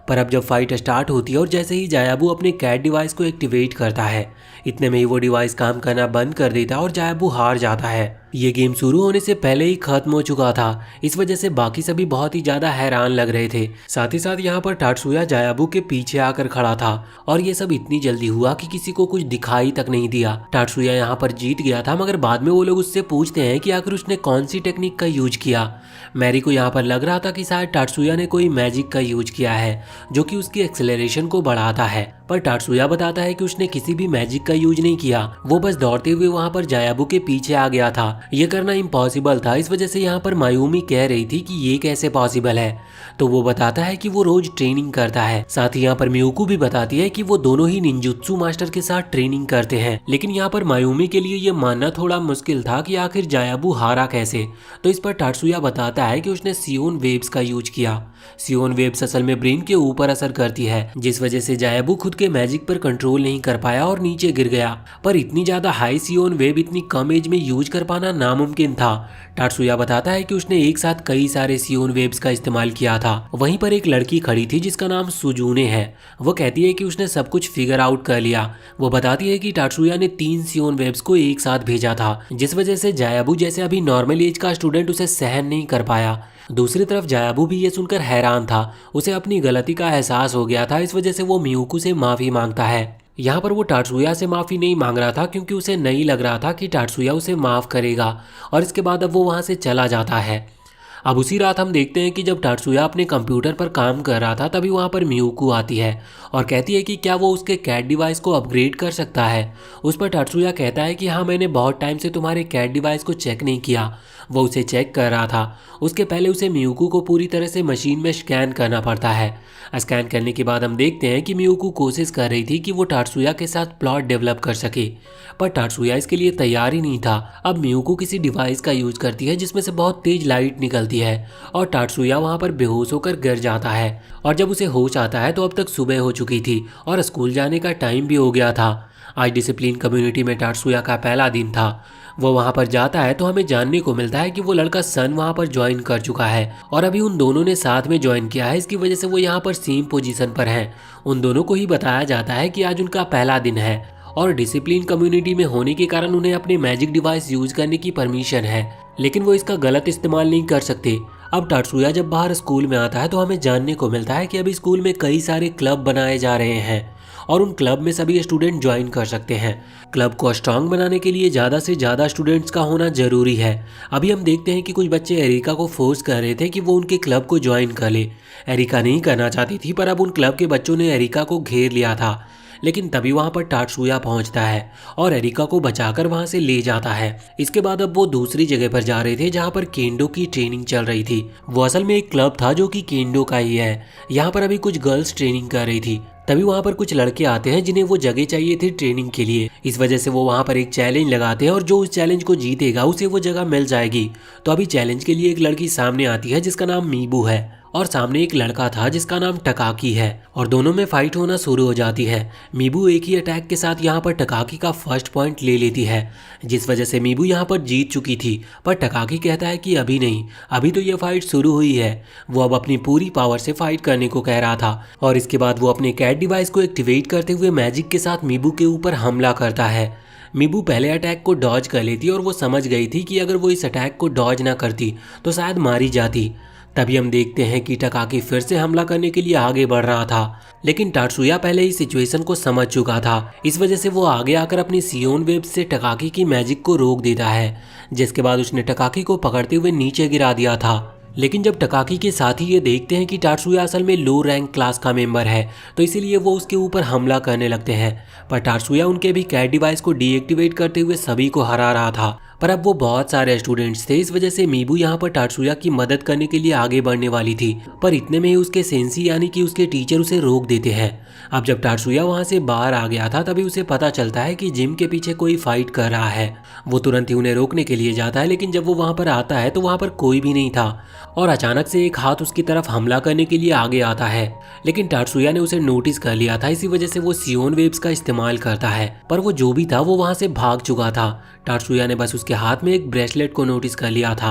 पर अब जब फाइट स्टार्ट होती है और जैसे ही जायाबू अपने कैट डिवाइस को एक्टिवेट करता है, इतने में ही वो डिवाइस काम करना बंद कर देता है और जायाबू हार जाता है। ये गेम शुरू होने से पहले ही खत्म हो चुका था, इस वजह से बाकी सभी बहुत ही ज्यादा हैरान लग रहे थे। साथ ही साथ यहाँ पर टाटसुया जायाबू के पीछे आकर खड़ा था और ये सब इतनी जल्दी हुआ कि किसी को कुछ दिखाई तक नहीं दिया। टाटसुया यहाँ पर जीत गया था, मगर बाद में वो लोग उससे पूछते हैं कि आखिर उसने कौन सी टेक्निक का यूज किया। मैरी को यहाँ पर लग रहा था कि शायद टाटसुया ने कोई मैजिक का यूज किया है जो कि उसकी एक्सेलरेशन को बढ़ाता है, पर टाटसुया बताता है कि उसने किसी भी मैजिक का यूज नहीं किया, वो बस दौड़ते हुए वहाँ पर जायाबू के पीछे आ गया था। ये करना इम्पॉसिबल था, इस वजह से यहाँ पर मायूमी कह रही थी कि ये कैसे पॉसिबल है, तो वो बताता है कि वो रोज ट्रेनिंग करता है। साथ ही यहाँ पर मियुकू भी बताती है कि वो दोनों ही निंजुत्सु मास्टर के साथ ट्रेनिंग करते हैं। लेकिन यहाँ पर मायूमी के लिए ये मानना थोड़ा मुश्किल था कि आखिर जायाबू हारा कैसे, तो इस पर टाटसुया बताता है कि उसने सियोन वेव्स का यूज किया। सियोन वेव्स असल में ब्रेन के ऊपर असर करती है, जिस वजह से जायाबू खुद के मैजिक पर कंट्रोल नहीं कर पाया और नीचे गिर गया। पर इतनी ज्यादा हाई सियोन वेव इतनी कम एज में यूज कर पाना नामुमकिन था। टाटसुया बताता है कि उसने एक साथ कई सारे सियोन वेव्स का इस्तेमाल किया था। वहीं पर एक लड़की खड़ी थी जिसका नाम सुजूने है। वो कहती है कि उसने सब कुछ फिगर आउट कर लिया। वो बताती है कि टाटसुया ने 3 सियोन वेव्स को एक साथ भेजा था, जिस वजह से जायाबू जैसे अभी नॉर्मल एज का स्टूडेंट उसे सहन नहीं कर पाया। दूसरी तरफ जायाबू भी ये सुनकर हैरान था, उसे अपनी गलती का एहसास हो गया था, इस वजह से वो मियुकू से माफी मांगता है। यहाँ पर वो टाटसुया से माफी नहीं मांग रहा था, क्योंकि उसे नहीं लग रहा था कि टाटसुया उसे माफ करेगा, और इसके बाद अब वो वहाँ से चला जाता है। अब उसी रात हम देखते हैं कि जब टाटसुया अपने कंप्यूटर पर काम कर रहा था तभी वहाँ पर मियुकू आती है और कहती है कि क्या वो उसके कैट डिवाइस को अपग्रेड कर सकता है। उस पर टाटसुया कहता है कि हाँ, मैंने बहुत टाइम से तुम्हारे कैट डिवाइस को चेक नहीं किया। वो उसे चेक कर रहा था, उसके पहले उसे मियुकू को पूरी तरह से मशीन में स्कैन करना पड़ता है। स्कैन करने के बाद हम देखते हैं कि मियुकू कोशिश कर रही थी कि वो टाटसुया के साथ प्लॉट डेवलप कर सके, पर टाटसुया इसके लिए तैयार ही नहीं था। अब मियुकू किसी डिवाइस का यूज करती है जिसमें से बहुत तेज लाइट निकलती है और टाटसुया वहां पर बेहोश होकर गिर जाता है, और जब उसे होश आता है तो अब तक सुबह हो चुकी थी और स्कूल जाने का टाइम भी हो गया था। आज डिसिप्लिन कम्युनिटी में टाटसुया का पहला दिन था। वो वहां पर जाता है तो हमें जानने को मिलता है कि वो लड़का सन वहां पर ज्वाइन कर चुका है और अभी उन दोनों ने साथ में ज्वाइन किया है, इसकी वजह से वो यहाँ पर सेम पोजीशन पर हैं। उन दोनों को ही बताया जाता है कि आज उनका पहला दिन है और डिसिप्लिन कम्युनिटी में होने के कारण उन्हें अपने मैजिक डिवाइस यूज करने की परमिशन है, लेकिन वो इसका गलत इस्तेमाल नहीं कर सकते। अब टाटसुया जब बाहर स्कूल में आता है तो हमें जानने को मिलता है कि अभी स्कूल में कई सारे क्लब बनाए जा रहे हैं और उन क्लब में सभी स्टूडेंट ज्वाइन कर सकते हैं। क्लब को स्ट्रांग बनाने के लिए ज़्यादा से ज़्यादा स्टूडेंट्स का होना जरूरी है। अभी हम देखते हैं कि कुछ बच्चे एरिका को फोर्स कर रहे थे कि वो उनके क्लब को ज्वाइन कर ले। एरिका नहीं करना चाहती थी, पर अब उन क्लब के बच्चों ने एरिका को घेर लिया था। लेकिन तभी वहां पर टाटसुया पहुंचता है और एरिका को बचाकर वहां से ले जाता है। इसके बाद अब वो दूसरी जगह पर जा रहे थे जहां पर केंडो की ट्रेनिंग चल रही थी। वो असल में एक क्लब था जो कि केंडो का ही है। यहाँ पर अभी कुछ गर्ल्स ट्रेनिंग कर रही थी, तभी वहां पर कुछ लड़के आते हैं जिन्हें वो जगह चाहिए थी ट्रेनिंग के लिए। इस वजह से वो वहां पर एक चैलेंज लगाते हैं और जो उस चैलेंज को जीतेगा उसे वो जगह मिल जाएगी। तो अभी चैलेंज के लिए एक लड़की सामने आती है जिसका नाम मीबू है और सामने एक लड़का था जिसका नाम टकाकी है और दोनों में फाइट होना शुरू हो जाती है। मीबू एक ही अटैक के साथ यहाँ पर टकाकी का फर्स्ट पॉइंट ले लेती है, जिस वजह से मीबू यहाँ पर जीत चुकी थी। पर टकाकी कहता है कि अभी नहीं, अभी तो ये फाइट शुरू हुई है। वो अब अपनी पूरी पावर से फाइट करने को कह रहा था और इसके बाद वो अपने कैट डिवाइस को एक्टिवेट करते हुए मैजिक के साथ मीबू के ऊपर हमला करता है। मीबू पहले अटैक को डॉज कर लेती और वो समझ गई थी कि अगर वो इस अटैक को डॉज ना करती तो शायद मारी जाती। तभी हम देखते हैं कि टकाकी फिर से हमला करने के लिए आगे बढ़ रहा था, लेकिन टाटसुया पहले ही सिचुएशन को समझ चुका था। इस वजह से वो आगे आकर अपनी सियोन वेब से टकाकी की मैजिक को रोक देता है, जिसके बाद उसने टकाकी को पकड़ते हुए नीचे गिरा दिया था। लेकिन जब टकाकी के साथी ये देखते हैं कि टाटसुया असल में लो रैंक क्लास का मेंबर है, तो इसीलिए वो उसके ऊपर हमला करने लगते हैं। पर टाटसुया उनके भी कैट डिवाइस को डीएक्टिवेट करते हुए सभी को हरा रहा था। पर अब वो बहुत सारे स्टूडेंट्स थे, इस वजह से मीबू यहाँ पर टाटसुया की मदद करने के लिए आगे बढ़ने वाली थी। पर इतने में ही उसके सेंसी यानी कि उसके टीचर उसे रोक देते हैं। अब जब टाटसुया वहाँ से बाहर आ गया था तभी उसे पता चलता है कि जिम के पीछे कोई फाइट कर रहा है। वो तुरंत ही उन्हें रोकने के लिए जाता है, लेकिन जब वो वहाँ पर आता है तो वहाँ पर कोई भी नहीं था और अचानक से एक हाथ उसकी तरफ हमला करने के लिए आगे आता है। लेकिन टाटसुया ने उसे नोटिस कर लिया था, इसी वजह से वो सियोन वेव्स का इस्तेमाल करता है। पर वो जो भी था वो वहाँ से भाग चुका था। टाटसुया ने बस उसके हाथ में एक ब्रेसलेट को नोटिस कर लिया था।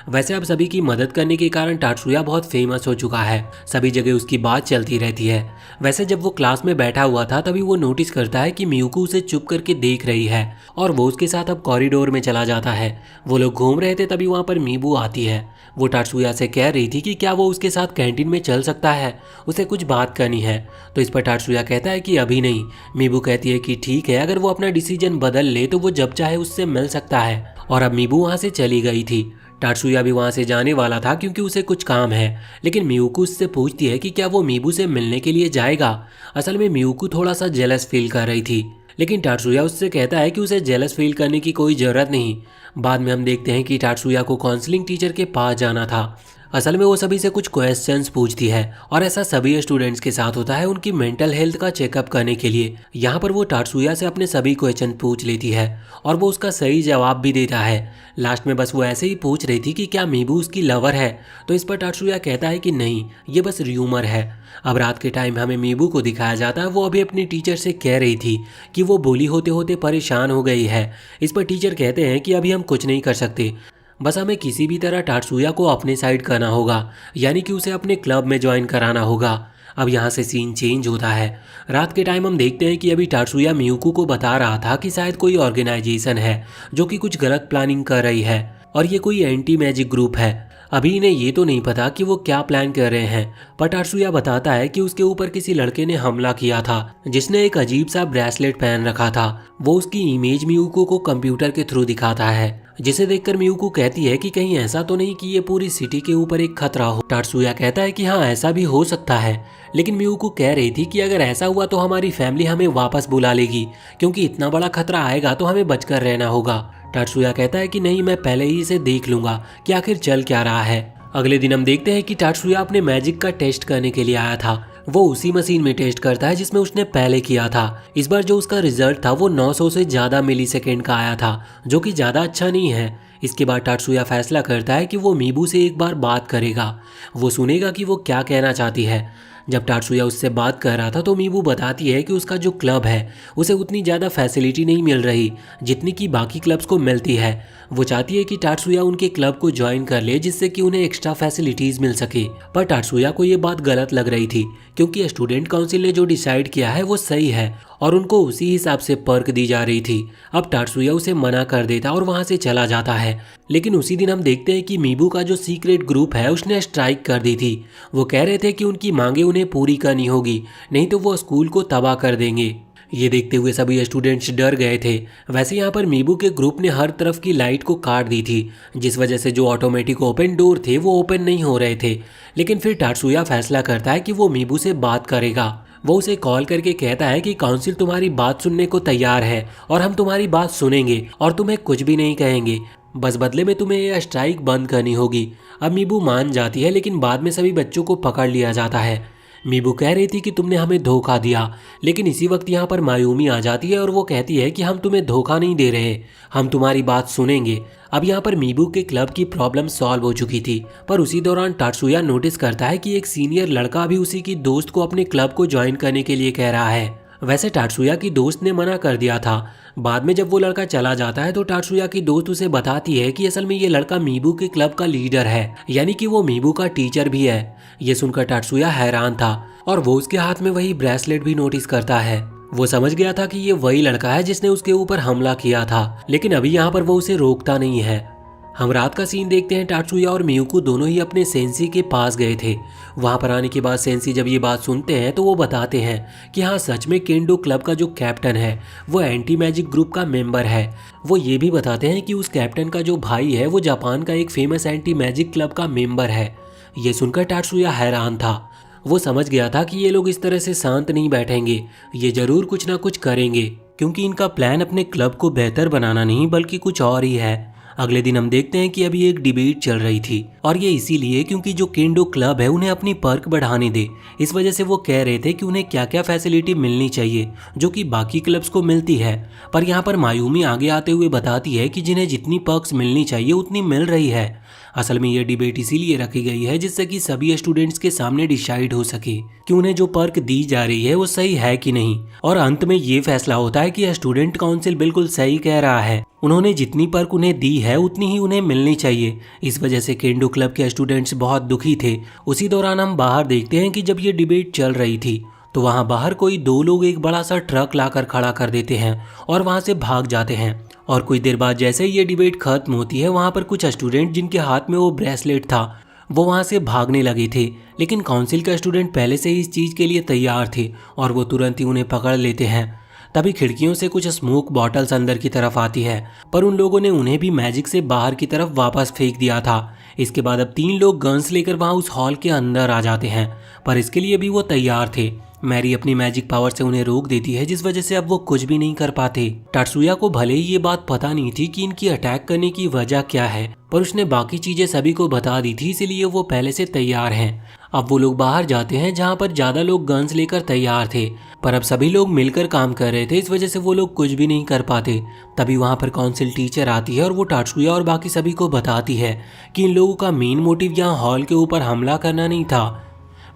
वैसे अब सभी की मदद करने के कारण टाटसुया बहुत फेमस हो चुका है, सभी जगह उसकी बात चलती रहती है। वैसे जब वो क्लास में बैठा हुआ था तभी वो नोटिस करता है कि मियुको उसे चुप करके देख रही है और वो उसके साथ अब कॉरिडोर में चला जाता है। वो लोग घूम रहे थे तभी वहाँ पर मीबू आती है। वो टाटसुया से कह रही थी कि क्या वो उसके साथ कैंटीन में चल सकता है, उसे कुछ बात करनी है। तो इस पर टाटसुया कहता है कि अभी नहीं। मीबू कहती है कि ठीक है, अगर वो अपना डिसीजन बदल ले तो वो जब चाहे उससे मिल सकता है। और अब मीबू वहाँ से चली गई थी। टाटसुया भी वहाँ से जाने वाला था क्योंकि उसे कुछ काम है, लेकिन मियुको उससे पूछती है कि क्या वो मीबू से मिलने के लिए जाएगा। असल में मियुको थोड़ा सा जेलस फील कर रही थी, लेकिन टाटसुया उससे कहता है कि उसे जेलस फील करने की कोई ज़रूरत नहीं। बाद में हम देखते हैं कि टाटसुया को काउंसलिंग टीचर के पास जाना था। असल में वो सभी से कुछ क्वेश्चंस पूछती है और ऐसा सभी स्टूडेंट्स के साथ होता है उनकी मेंटल हेल्थ का चेकअप करने के लिए। यहाँ पर वो टाटसुया से अपने सभी क्वेश्चन पूछ लेती है और वो उसका सही जवाब भी देता है। लास्ट में बस वो ऐसे ही पूछ रही थी कि क्या मीबू उसकी लवर है, तो इस पर टाटसुया कहता है कि नहीं, ये बस र्यूमर है। अब रात के टाइम हमें मीबू को दिखाया जाता है। वो अभी अपनी टीचर से कह रही थी कि वो बोली होते होते परेशान हो गई है। इस पर टीचर कहते हैं कि अभी हम कुछ नहीं कर सकते, बस हमें किसी भी तरह टाटसुया को अपने साइड करना होगा, यानी कि उसे अपने क्लब में ज्वाइन कराना होगा। अब यहाँ से सीन चेंज होता है। रात के टाइम हम देखते हैं कि अभी टाटसुया मियुको को बता रहा था कि शायद कोई ऑर्गेनाइजेशन है जो कि कुछ गलत प्लानिंग कर रही है और ये कोई एंटी मैजिक ग्रुप है। अभी इन्हें ये तो नहीं पता कि वो क्या प्लान कर रहे हैं, पर टाटसुया बताता है कि उसके ऊपर किसी लड़के ने हमला किया था जिसने एक अजीब सा ब्रेसलेट पहन रखा था। वो उसकी इमेज मियुको को कंप्यूटर के थ्रू दिखाता है, जिसे देखकर मियुको कहती है कि कहीं ऐसा तो नहीं कि ये पूरी सिटी के ऊपर एक खतरा हो। टाटसुया कहता है कि हाँ, ऐसा भी हो सकता है, लेकिन मियुको कह रही थी कि अगर ऐसा हुआ तो हमारी फैमिली हमें वापस बुला लेगी, क्योंकि इतना बड़ा खतरा आएगा तो हमें बचकर रहना होगा। टाटसुया कहता है कि नहीं, मैं पहले ही इसे देख लूंगा कि आखिर चल क्या रहा है। अगले दिन हम देखते हैं कि टाटसुया अपने मैजिक का टेस्ट करने के लिए आया था। वो उसी मशीन में टेस्ट करता है जिसमें उसने पहले किया था। इस बार जो उसका रिजल्ट था वो 900 से ज़्यादा मिलीसेकेंड का आया था, जो कि ज़्यादा अच्छा नहीं है। इसके बाद टाटसुया फैसला करता है कि वो मीबू से एक बार बात करेगा, वो सुनेगा कि वो क्या कहना चाहती है। जब टाटसुया उससे बात कर रहा था तो मीबू बताती है कि उसका जो क्लब है उसे उतनी ज़्यादा फैसिलिटी नहीं मिल रही जितनी कि बाकी क्लब्स को मिलती है। वो चाहती है कि टाटसुया उनके क्लब को ज्वाइन कर ले, जिससे कि उन्हें एक्स्ट्रा फैसिलिटीज़ मिल सके। पर टाटसुया को ये बात गलत लग रही थी, क्योंकि स्टूडेंट काउंसिल ने जो डिसाइड किया है वो सही है और उनको उसी हिसाब से पर्क दी जा रही थी। अब टाटसुया उसे मना कर देता और वहाँ से चला जाता है। लेकिन उसी दिन हम देखते हैं कि मीबू का जो सीक्रेट ग्रुप है उसने स्ट्राइक कर दी थी। वो कह रहे थे कि उनकी मांगे उन्हें पूरी करनी होगी, नहीं तो वो स्कूल को तबाह कर देंगे। ये देखते हुए सभी स्टूडेंट्स डर गए थे। वैसे यहाँ पर मीबू के ग्रुप ने हर तरफ की लाइट को काट दी थी, जिस वजह से जो ऑटोमेटिक ओपन डोर थे वो ओपन नहीं हो रहे थे। लेकिन फिर टाटसुया फैसला करता है कि वो मीबू से बात करेगा। वो उसे कॉल करके कहता है कि काउंसिल तुम्हारी बात सुनने को तैयार है और हम तुम्हारी बात सुनेंगे और तुम्हें कुछ भी नहीं कहेंगे, बस बदले में तुम्हें यह स्ट्राइक बंद करनी होगी। अब मीबू मान जाती है, लेकिन बाद में सभी बच्चों को पकड़ लिया जाता है। मीबू कह रही थी कि तुमने हमें धोखा दिया, लेकिन इसी वक्त यहाँ पर मायूमी आ जाती है और वो कहती है कि हम तुम्हें धोखा नहीं दे रहे, हम तुम्हारी बात सुनेंगे। अब यहाँ पर मीबू के क्लब की प्रॉब्लम सॉल्व हो चुकी थी, पर उसी दौरान टात्सुया नोटिस करता है कि एक सीनियर लड़का भी उसी की दोस्त को अपने क्लब को ज्वाइन करने के लिए कह रहा है। वैसे टात्सुया की दोस्त ने मना कर दिया था। बाद में जब वो लड़का चला जाता है तो टात्सुया की दोस्त उसे बताती है कि असल में ये लड़का मीबू के क्लब का लीडर है, यानी कि वो मीबू का टीचर भी है। ये सुनकर टात्सुया हैरान था और वो उसके हाथ में वही ब्रेसलेट भी नोटिस करता है। वो समझ गया था कि ये वही लड़का है जिसने उसके ऊपर हमला किया था, लेकिन अभी यहाँ पर वो उसे रोकता नहीं है। हम रात का सीन देखते हैं। टात्सुया और मियुको दोनों ही अपने सेंसी के पास गए थे। वहां पर आने के बाद सेंसी जब ये बात सुनते हैं तो वो बताते हैं कि हाँ, सच में केंडो क्लब का जो कैप्टन है वो एंटी मैजिक ग्रुप का मेंबर है। वो ये भी बताते हैं कि उस कैप्टन का जो भाई है वो जापान का एक फेमस एंटी मैजिक क्लब का मेंबर है। ये सुनकर टात्सुया हैरान था। वो समझ गया था कि ये लोग इस तरह से शांत नहीं बैठेंगे, ये जरूर कुछ ना कुछ करेंगे, क्योंकि इनका प्लान अपने क्लब को बेहतर बनाना नहीं बल्कि कुछ और ही है। अगले दिन हम देखते हैं कि अभी एक डिबेट चल रही थी, और ये इसीलिए क्योंकि जो केंडो क्लब है उन्हें अपनी पर्क बढ़ाने दे। इस वजह से वो कह रहे थे कि उन्हें क्या क्या फैसिलिटी मिलनी चाहिए जो कि बाकी क्लब्स को मिलती है। पर यहाँ पर मायूमी आगे आते हुए बताती है कि जिन्हें जितनी पर्क्स मिलनी चाहिए उतनी मिल रही है। असल में ये डिबेट इसीलिए रखी गई है जिससे कि सभी स्टूडेंट्स के सामने डिसाइड हो सके कि उन्हें जो पर्क दी जा रही है वो सही है कि नहीं, और अंत में ये फैसला होता है कि स्टूडेंट काउंसिल बिल्कुल सही कह रहा है। उन्होंने जितनी पर्क उन्हें दी है उतनी ही उन्हें मिलनी चाहिए। इस वजह से केंडो क्लब के स्टूडेंट्स बहुत दुखी थे। उसी दौरान हम बाहर देखते हैं कि जब ये डिबेट चल रही थी तो वहाँ बाहर कोई दो लोग एक बड़ा सा ट्रक लाकर खड़ा कर देते हैं और वहाँ से भाग जाते हैं। और कुछ देर बाद जैसे ही ये डिबेट खत्म होती है, वहाँ पर कुछ स्टूडेंट जिनके हाथ में वो ब्रेसलेट था वो वहाँ से भागने लगे थे, लेकिन काउंसिल का स्टूडेंट पहले से ही इस चीज़ के लिए तैयार थे और वो तुरंत ही उन्हें पकड़ लेते हैं। तभी खिड़कियों से कुछ स्मोक बॉटल्स अंदर की तरफ आती है, पर उन लोगों ने उन्हें भी मैजिक से बाहर की तरफ वापस फेंक दिया था। इसके बाद अब 3 लोग गन्स लेकर वहाँ उस हॉल के अंदर आ जाते हैं, पर इसके लिए भी वो तैयार थे। मैरी अपनी मैजिक पावर से उन्हें रोक देती है, जिस वजह से अब वो कुछ भी नहीं कर पाते। टात्सुया को भले ही ये बात पता नहीं थी कि इनकी अटैक करने की वजह क्या है, पर उसने बाकी चीजें सभी को बता दी थी, इसीलिए वो पहले से तैयार हैं। अब वो लोग बाहर जाते हैं जहाँ पर ज्यादा लोग गन्स लेकर तैयार थे, पर अब सभी लोग मिलकर काम कर रहे थे, इस वजह से वो लोग कुछ भी नहीं कर पाते। तभी वहाँ पर काउंसिल टीचर आती है और वो टात्सुया और बाकी सभी को बताती है कि इन लोगों का मेन मोटिव यहाँ हॉल के ऊपर हमला करना नहीं था,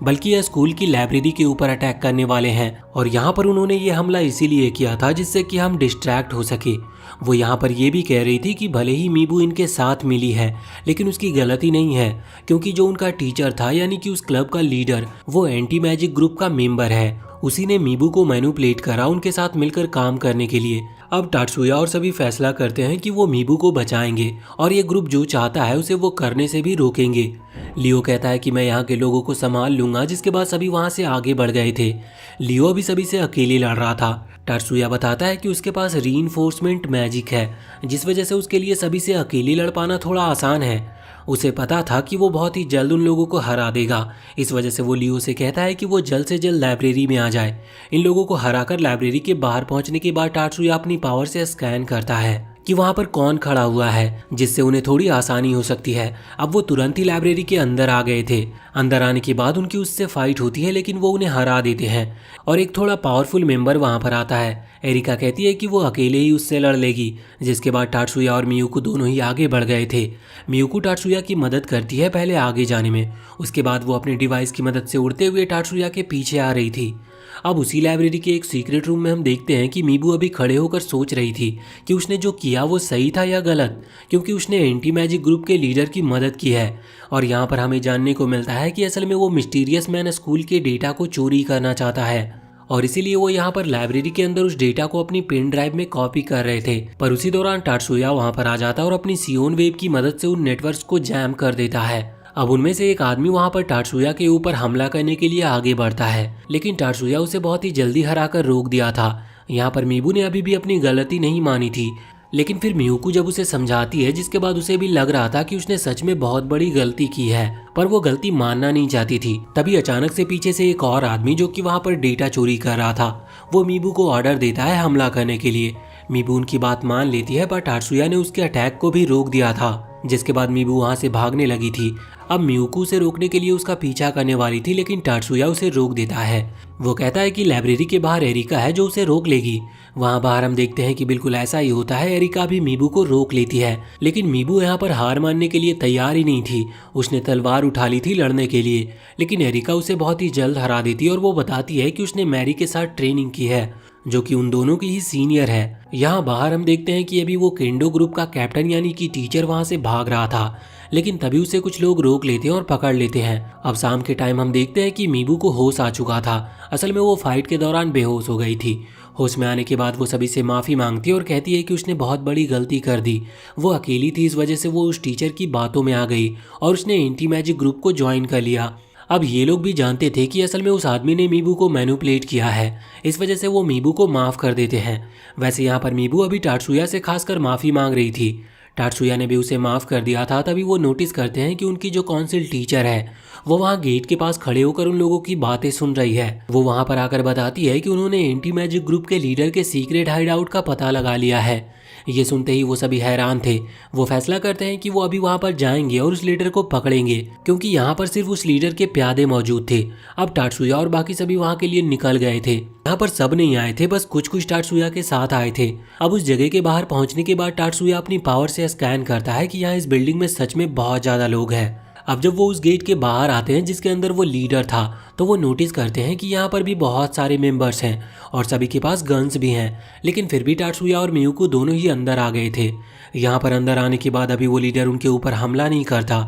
बल्कि यह स्कूल की लाइब्रेरी के ऊपर अटैक करने वाले हैं। और यहाँ पर उन्होंने ये हमला इसीलिए किया था जिससे कि हम डिस्ट्रैक्ट हो सके। वो यहाँ पर ये भी कह रही थी कि भले ही मीबू इनके साथ मिली है, लेकिन उसकी गलती नहीं है, क्योंकि जो उनका टीचर था यानी कि उस क्लब का लीडर वो एंटी मैजिक ग्रुप का मेंबर है। उसी ने मीबू को मैनिपुलेट करा उनके साथ मिलकर काम करने के लिए। अब टात्सुया और सभी फैसला करते हैं कि वो मीबू को बचाएंगे और ये ग्रुप जो चाहता है उसे वो करने से भी रोकेंगे। लियो कहता है कि मैं यहाँ के लोगों को संभाल लूंगा, जिसके बाद सभी वहाँ से आगे बढ़ गए थे। लियो भी सभी से अकेले लड़ रहा था। टात्सुया बताता है कि उसके पास रीइंफोर्समेंट मैजिक है, जिस वजह से उसके लिए सभी से अकेले लड़ पाना थोड़ा आसान है। उसे पता था कि वो बहुत ही जल्द उन लोगों को हरा देगा। इस वजह से वो लियो से कहता है कि वो जल्द से जल्द लाइब्रेरी में आ जाए। इन लोगों को हराकर लाइब्रेरी के बाहर पहुंचने के बाद टात्सुया अपनी पावर से स्कैन करता है कि वहां पर कौन खड़ा हुआ है, जिससे उन्हें थोड़ी आसानी हो सकती है। अब वो तुरंत ही लाइब्रेरी के अंदर आ गए थे। अंदर आने के बाद उनकी उससे फाइट होती है, लेकिन वो उन्हें हरा देते हैं और एक थोड़ा पावरफुल मेंबर वहां पर आता है। एरिका कहती है कि वो अकेले ही उससे लड़ लेगी, जिसके बाद टात्सुया और मियुको दोनों ही आगे बढ़ गए थे। मियुको टात्सुया की मदद करती है पहले आगे जाने में, उसके बाद वो अपने डिवाइस की मदद से उड़ते हुए टात्सुया के पीछे आ रही थी। अब उसी लाइब्रेरी के एक सीक्रेट रूम में हम देखते हैं कि मीबू अभी खड़े होकर सोच रही थी कि उसने जो किया वो सही था या गलत, क्योंकि उसने एंटी मैजिक ग्रुप के लीडर की मदद की है। और यहाँ पर हमें जानने को मिलता है कि असल में वो मिस्टीरियस मैन स्कूल के डेटा को चोरी करना चाहता है, और इसीलिए वो यहाँ पर लाइब्रेरी के अंदर उस डेटा को अपनी पेन ड्राइव में कॉपी कर रहे थे। पर उसी दौरान टात्सुया वहाँ पर आ जाता है और अपनी सियोन वेव की मदद से उन नेटवर्क्स को जैम कर देता है। अब उनमें से एक आदमी वहां पर टात्सुया के ऊपर हमला करने के लिए आगे बढ़ता है, लेकिन टात्सुया उसे बहुत ही जल्दी हराकर रोक दिया था। यहाँ पर मीबू ने अभी भी अपनी गलती नहीं मानी थी, लेकिन फिर मियुको जब उसे समझाती है, जिसके बाद उसे भी लग रहा था कि उसने सच में बहुत बड़ी गलती की है, पर वो गलती मानना नहीं चाहती थी। तभी अचानक से पीछे से एक और आदमी जो कि वहाँ पर डेटा चोरी कर रहा था, वो मीबू को ऑर्डर देता है हमला करने के लिए। मीबू उनकी बात मान लेती है, पर टात्सुया ने उसके अटैक को भी रोक दिया था। जिसके बाद मीबू वहाँ से भागने लगी थी। अब मियुको उसे रोकने के लिए उसका पीछा करने वाली थी, लेकिन टात्सुया उसे रोक देता है। वो कहता है कि लाइब्रेरी के बाहर एरिका है जो उसे रोक लेगी। वहाँ बाहर हम देखते हैं कि बिल्कुल ऐसा ही होता है। एरिका भी मीबू को रोक लेती है, लेकिन मीबू यहाँ पर हार मानने के लिए तैयार ही नहीं थी। उसने तलवार उठा ली थी लड़ने के लिए, लेकिन एरिका उसे बहुत ही जल्द हरा देती है और वो बताती है कि उसने मैरी के साथ ट्रेनिंग की है, जो कि उन दोनों की ही सीनियर है। यहाँ बाहर हम देखते हैं कि अभी वो केंडो ग्रुप का कैप्टन यानी कि टीचर वहाँ से भाग रहा था, लेकिन तभी उसे कुछ लोग रोक लेते हैं और पकड़ लेते हैं। अब शाम के टाइम हम देखते हैं कि मीबू को होश आ चुका था। असल में वो फाइट के दौरान बेहोश हो गई थी। होश में आने के बाद वो सभी से माफ़ी मांगती है और कहती है कि उसने बहुत बड़ी गलती कर दी। वो अकेली थी, इस वजह से वो उस टीचर की बातों में आ गई और उसने एंटी मैजिक ग्रुप को ज्वाइन कर लिया। अब ये लोग भी जानते थे कि असल में उस आदमी ने मीबू को मैनिपुलेट किया है, इस वजह से वो मीबू को माफ़ कर देते हैं। वैसे यहाँ पर मीबू अभी टात्सुया से खासकर माफ़ी मांग रही थी। टात्सुया ने भी उसे माफ़ कर दिया था। तभी वो नोटिस करते हैं कि उनकी जो काउंसिल टीचर है वो वहाँ गेट के पास खड़े होकर उन लोगों की बातें सुन रही है। वो वहाँ पर आकर बताती है कि उन्होंने एंटी मैजिक ग्रुप के लीडर के सीक्रेट हाइड आउट का पता लगा लिया है। ये सुनते ही वो सभी हैरान थे। वो फैसला करते हैं कि वो अभी वहाँ पर जाएंगे और उस लीडर को पकड़ेंगे, क्योंकि यहाँ पर सिर्फ उस लीडर के प्यादे मौजूद थे। अब टात्सुया और बाकी सभी वहाँ के लिए निकल गए थे। यहाँ पर सब नहीं आए थे, बस कुछ कुछ टात्सुया के साथ आए थे। अब उस जगह के बाहर पहुँचने के बाद टात्सुया अपनी पावर से स्कैन करता है कि यहाँ इस बिल्डिंग में सच में बहुत ज़्यादा लोग हैं। अब जब वो उस गेट के बाहर आते हैं जिसके अंदर वो लीडर था, तो वो नोटिस करते हैं कि यहाँ पर भी बहुत सारे मेंबर्स हैं और सभी के पास गन्स भी हैं, लेकिन फिर भी टात्सुया और मियुको दोनों ही अंदर आ गए थे। यहाँ पर अंदर आने के बाद अभी वो लीडर उनके ऊपर हमला नहीं करता।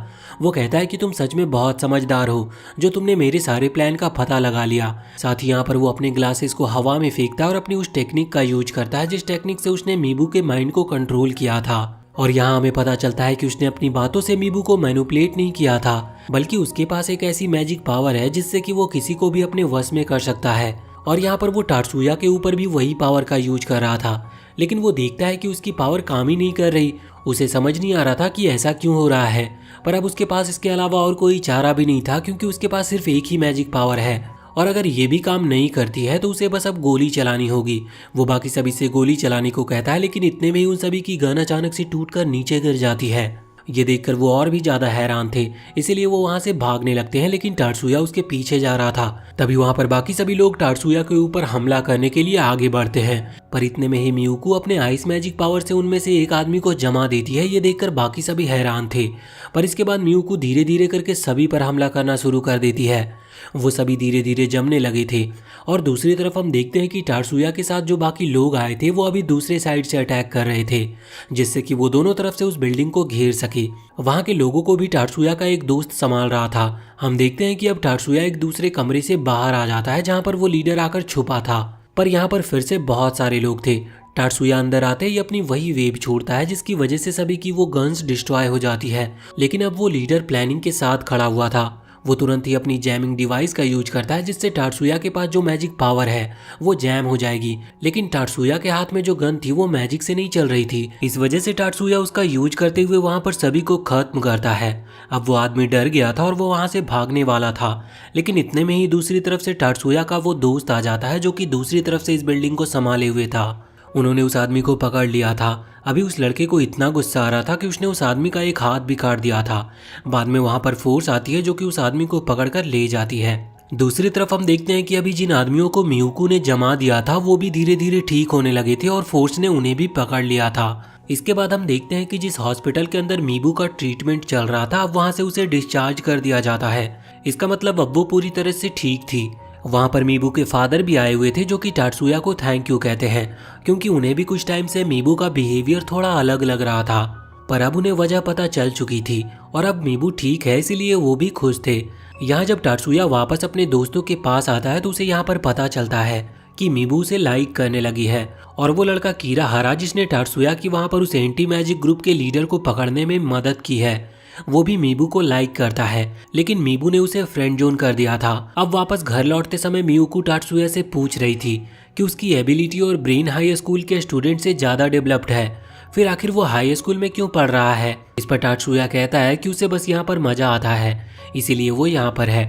वो कहता है कि तुम सच में बहुत समझदार हो, जो तुमने मेरे सारे प्लान का पता लगा लिया। साथ ही यहाँ पर वो अपने ग्लासेस को हवा में फेंकता है और अपनी उस टेक्निक का यूज करता है जिस टेक्निक से उसने मीबू के माइंड को कंट्रोल किया था। और यहाँ हमें पता चलता है कि उसने अपनी बातों से मीबू को मैनिपुलेट नहीं किया था, बल्कि उसके पास एक ऐसी मैजिक पावर है जिससे कि वो किसी को भी अपने वश में कर सकता है। और यहाँ पर वो टात्सुया के ऊपर भी वही पावर का यूज कर रहा था, लेकिन वो देखता है कि उसकी पावर काम ही नहीं कर रही। उसे समझ नहीं आ रहा था कि ऐसा क्यों हो रहा है, पर अब उसके पास इसके अलावा और कोई चारा भी नहीं था, क्योंकि उसके पास सिर्फ एक ही मैजिक पावर है और अगर ये भी काम नहीं करती है तो उसे बस अब गोली चलानी होगी। वो बाकी सभी से गोली चलाने को कहता है, लेकिन इतने में ही उन सभी की गन अचानक से टूटकर नीचे गिर जाती है। ये देखकर वो और भी ज्यादा हैरान थे, इसीलिए वो वहां से भागने लगते हैं, लेकिन टात्सुया उसके पीछे जा रहा था। तभी वहां पर बाकी सभी लोग टात्सुया के ऊपर हमला करने के लिए आगे बढ़ते हैं, पर इतने में ही मियुको अपने आइस मैजिक पावर से उनमें से एक आदमी को जमा देती है। ये देखकर बाकी सभी हैरान थे, पर इसके बाद मियुको धीरे धीरे करके सभी पर हमला करना शुरू कर देती है। वो सभी धीरे धीरे जमने लगे थे और दूसरी तरफ हम देखते हैं कि टात्सुया के साथ जो बाकी लोग आए थे वो अभी दूसरे साइड से अटैक कर रहे थे, जिससे कि वो दोनों तरफ से उस बिल्डिंग को घेर सके। वहाँ के लोगों को भी टात्सुया का एक दोस्त संभाल रहा था। हम देखते हैं कि अब टात्सुया एक दूसरे कमरे से बाहर आ जाता है जहाँ पर वो लीडर आकर छुपा था, पर यहाँ पर फिर से बहुत सारे लोग थे। टात्सुया अंदर आते ही अपनी वही वेव छोड़ता है जिसकी वजह से सभी की वो गन्स डिस्ट्रॉय हो जाती है, लेकिन अब वो लीडर प्लानिंग के साथ खड़ा हुआ था। वो तुरंत ही अपनी जैमिंग डिवाइस का यूज करता है, जिससे टात्सुया के पास जो मैजिक पावर है वो जैम हो जाएगी। लेकिन टात्सुया के हाथ में जो गन थी वो मैजिक से नहीं चल रही थी, इस वजह से टात्सुया उसका यूज करते हुए वहां पर सभी को खत्म करता है। अब वो आदमी डर गया था और वो वहां से भागने वाला था, लेकिन इतने में ही दूसरी तरफ से टात्सुया का वो दोस्त आ जाता है जो कि दूसरी तरफ से इस बिल्डिंग को संभाले हुए था। उन्होंने उस आदमी को पकड़ लिया था। अभी उस लड़के को इतना गुस्सा आ रहा था कि उसने उस आदमी का एक हाथ भी काट दिया था। बाद में वहां पर फोर्स आती है जो कि उस आदमी को पकड़कर ले जाती है। दूसरी तरफ हम देखते हैं कि अभी जिन आदमियों को मियुको ने जमा दिया था वो भी धीरे धीरे ठीक होने लगे थे और फोर्स ने उन्हें भी पकड़ लिया था। इसके बाद हम देखते हैं कि जिस हॉस्पिटल के अंदर मीबू का ट्रीटमेंट चल रहा था अब वहां से उसे डिस्चार्ज कर दिया जाता है। इसका मतलब अब वो पूरी तरह से ठीक थी। वहाँ पर मीबू के फादर भी आए हुए थे जो कि टात्सुया को थैंक यू कहते हैं, क्योंकि उन्हें भी कुछ टाइम से मीबू का बिहेवियर थोड़ा अलग लग रहा था, पर अब उन्हें वजह पता चल चुकी थी और अब मीबू ठीक है, इसीलिए वो भी खुश थे। यहाँ जब टात्सुया वापस अपने दोस्तों के पास आता है तो उसे यहाँ पर पता चलता है कि मीबू उसे लाइक करने लगी है और वो लड़का कीराहारा जिसने टात्सुया की वहाँ पर उस एंटी मैजिक ग्रुप के लीडर को पकड़ने में मदद की है वो भी मीबू को लाइक करता है, लेकिन मीबू ने उसे फ्रेंड जोन कर दिया था। अब वापस घर लौटते समय मियुको टात्सुया से पूछ रही थी कि उसकी एबिलिटी और ब्रेन हाई स्कूल के स्टूडेंट से ज़्यादा डेवलप्ड है, फिर आखिर वो हाई स्कूल में क्यों पढ़ रहा है। इस पर टात्सुया कहता है कि उसे बस यहाँ पर मजा आता है, इसीलिए वो यहाँ पर है।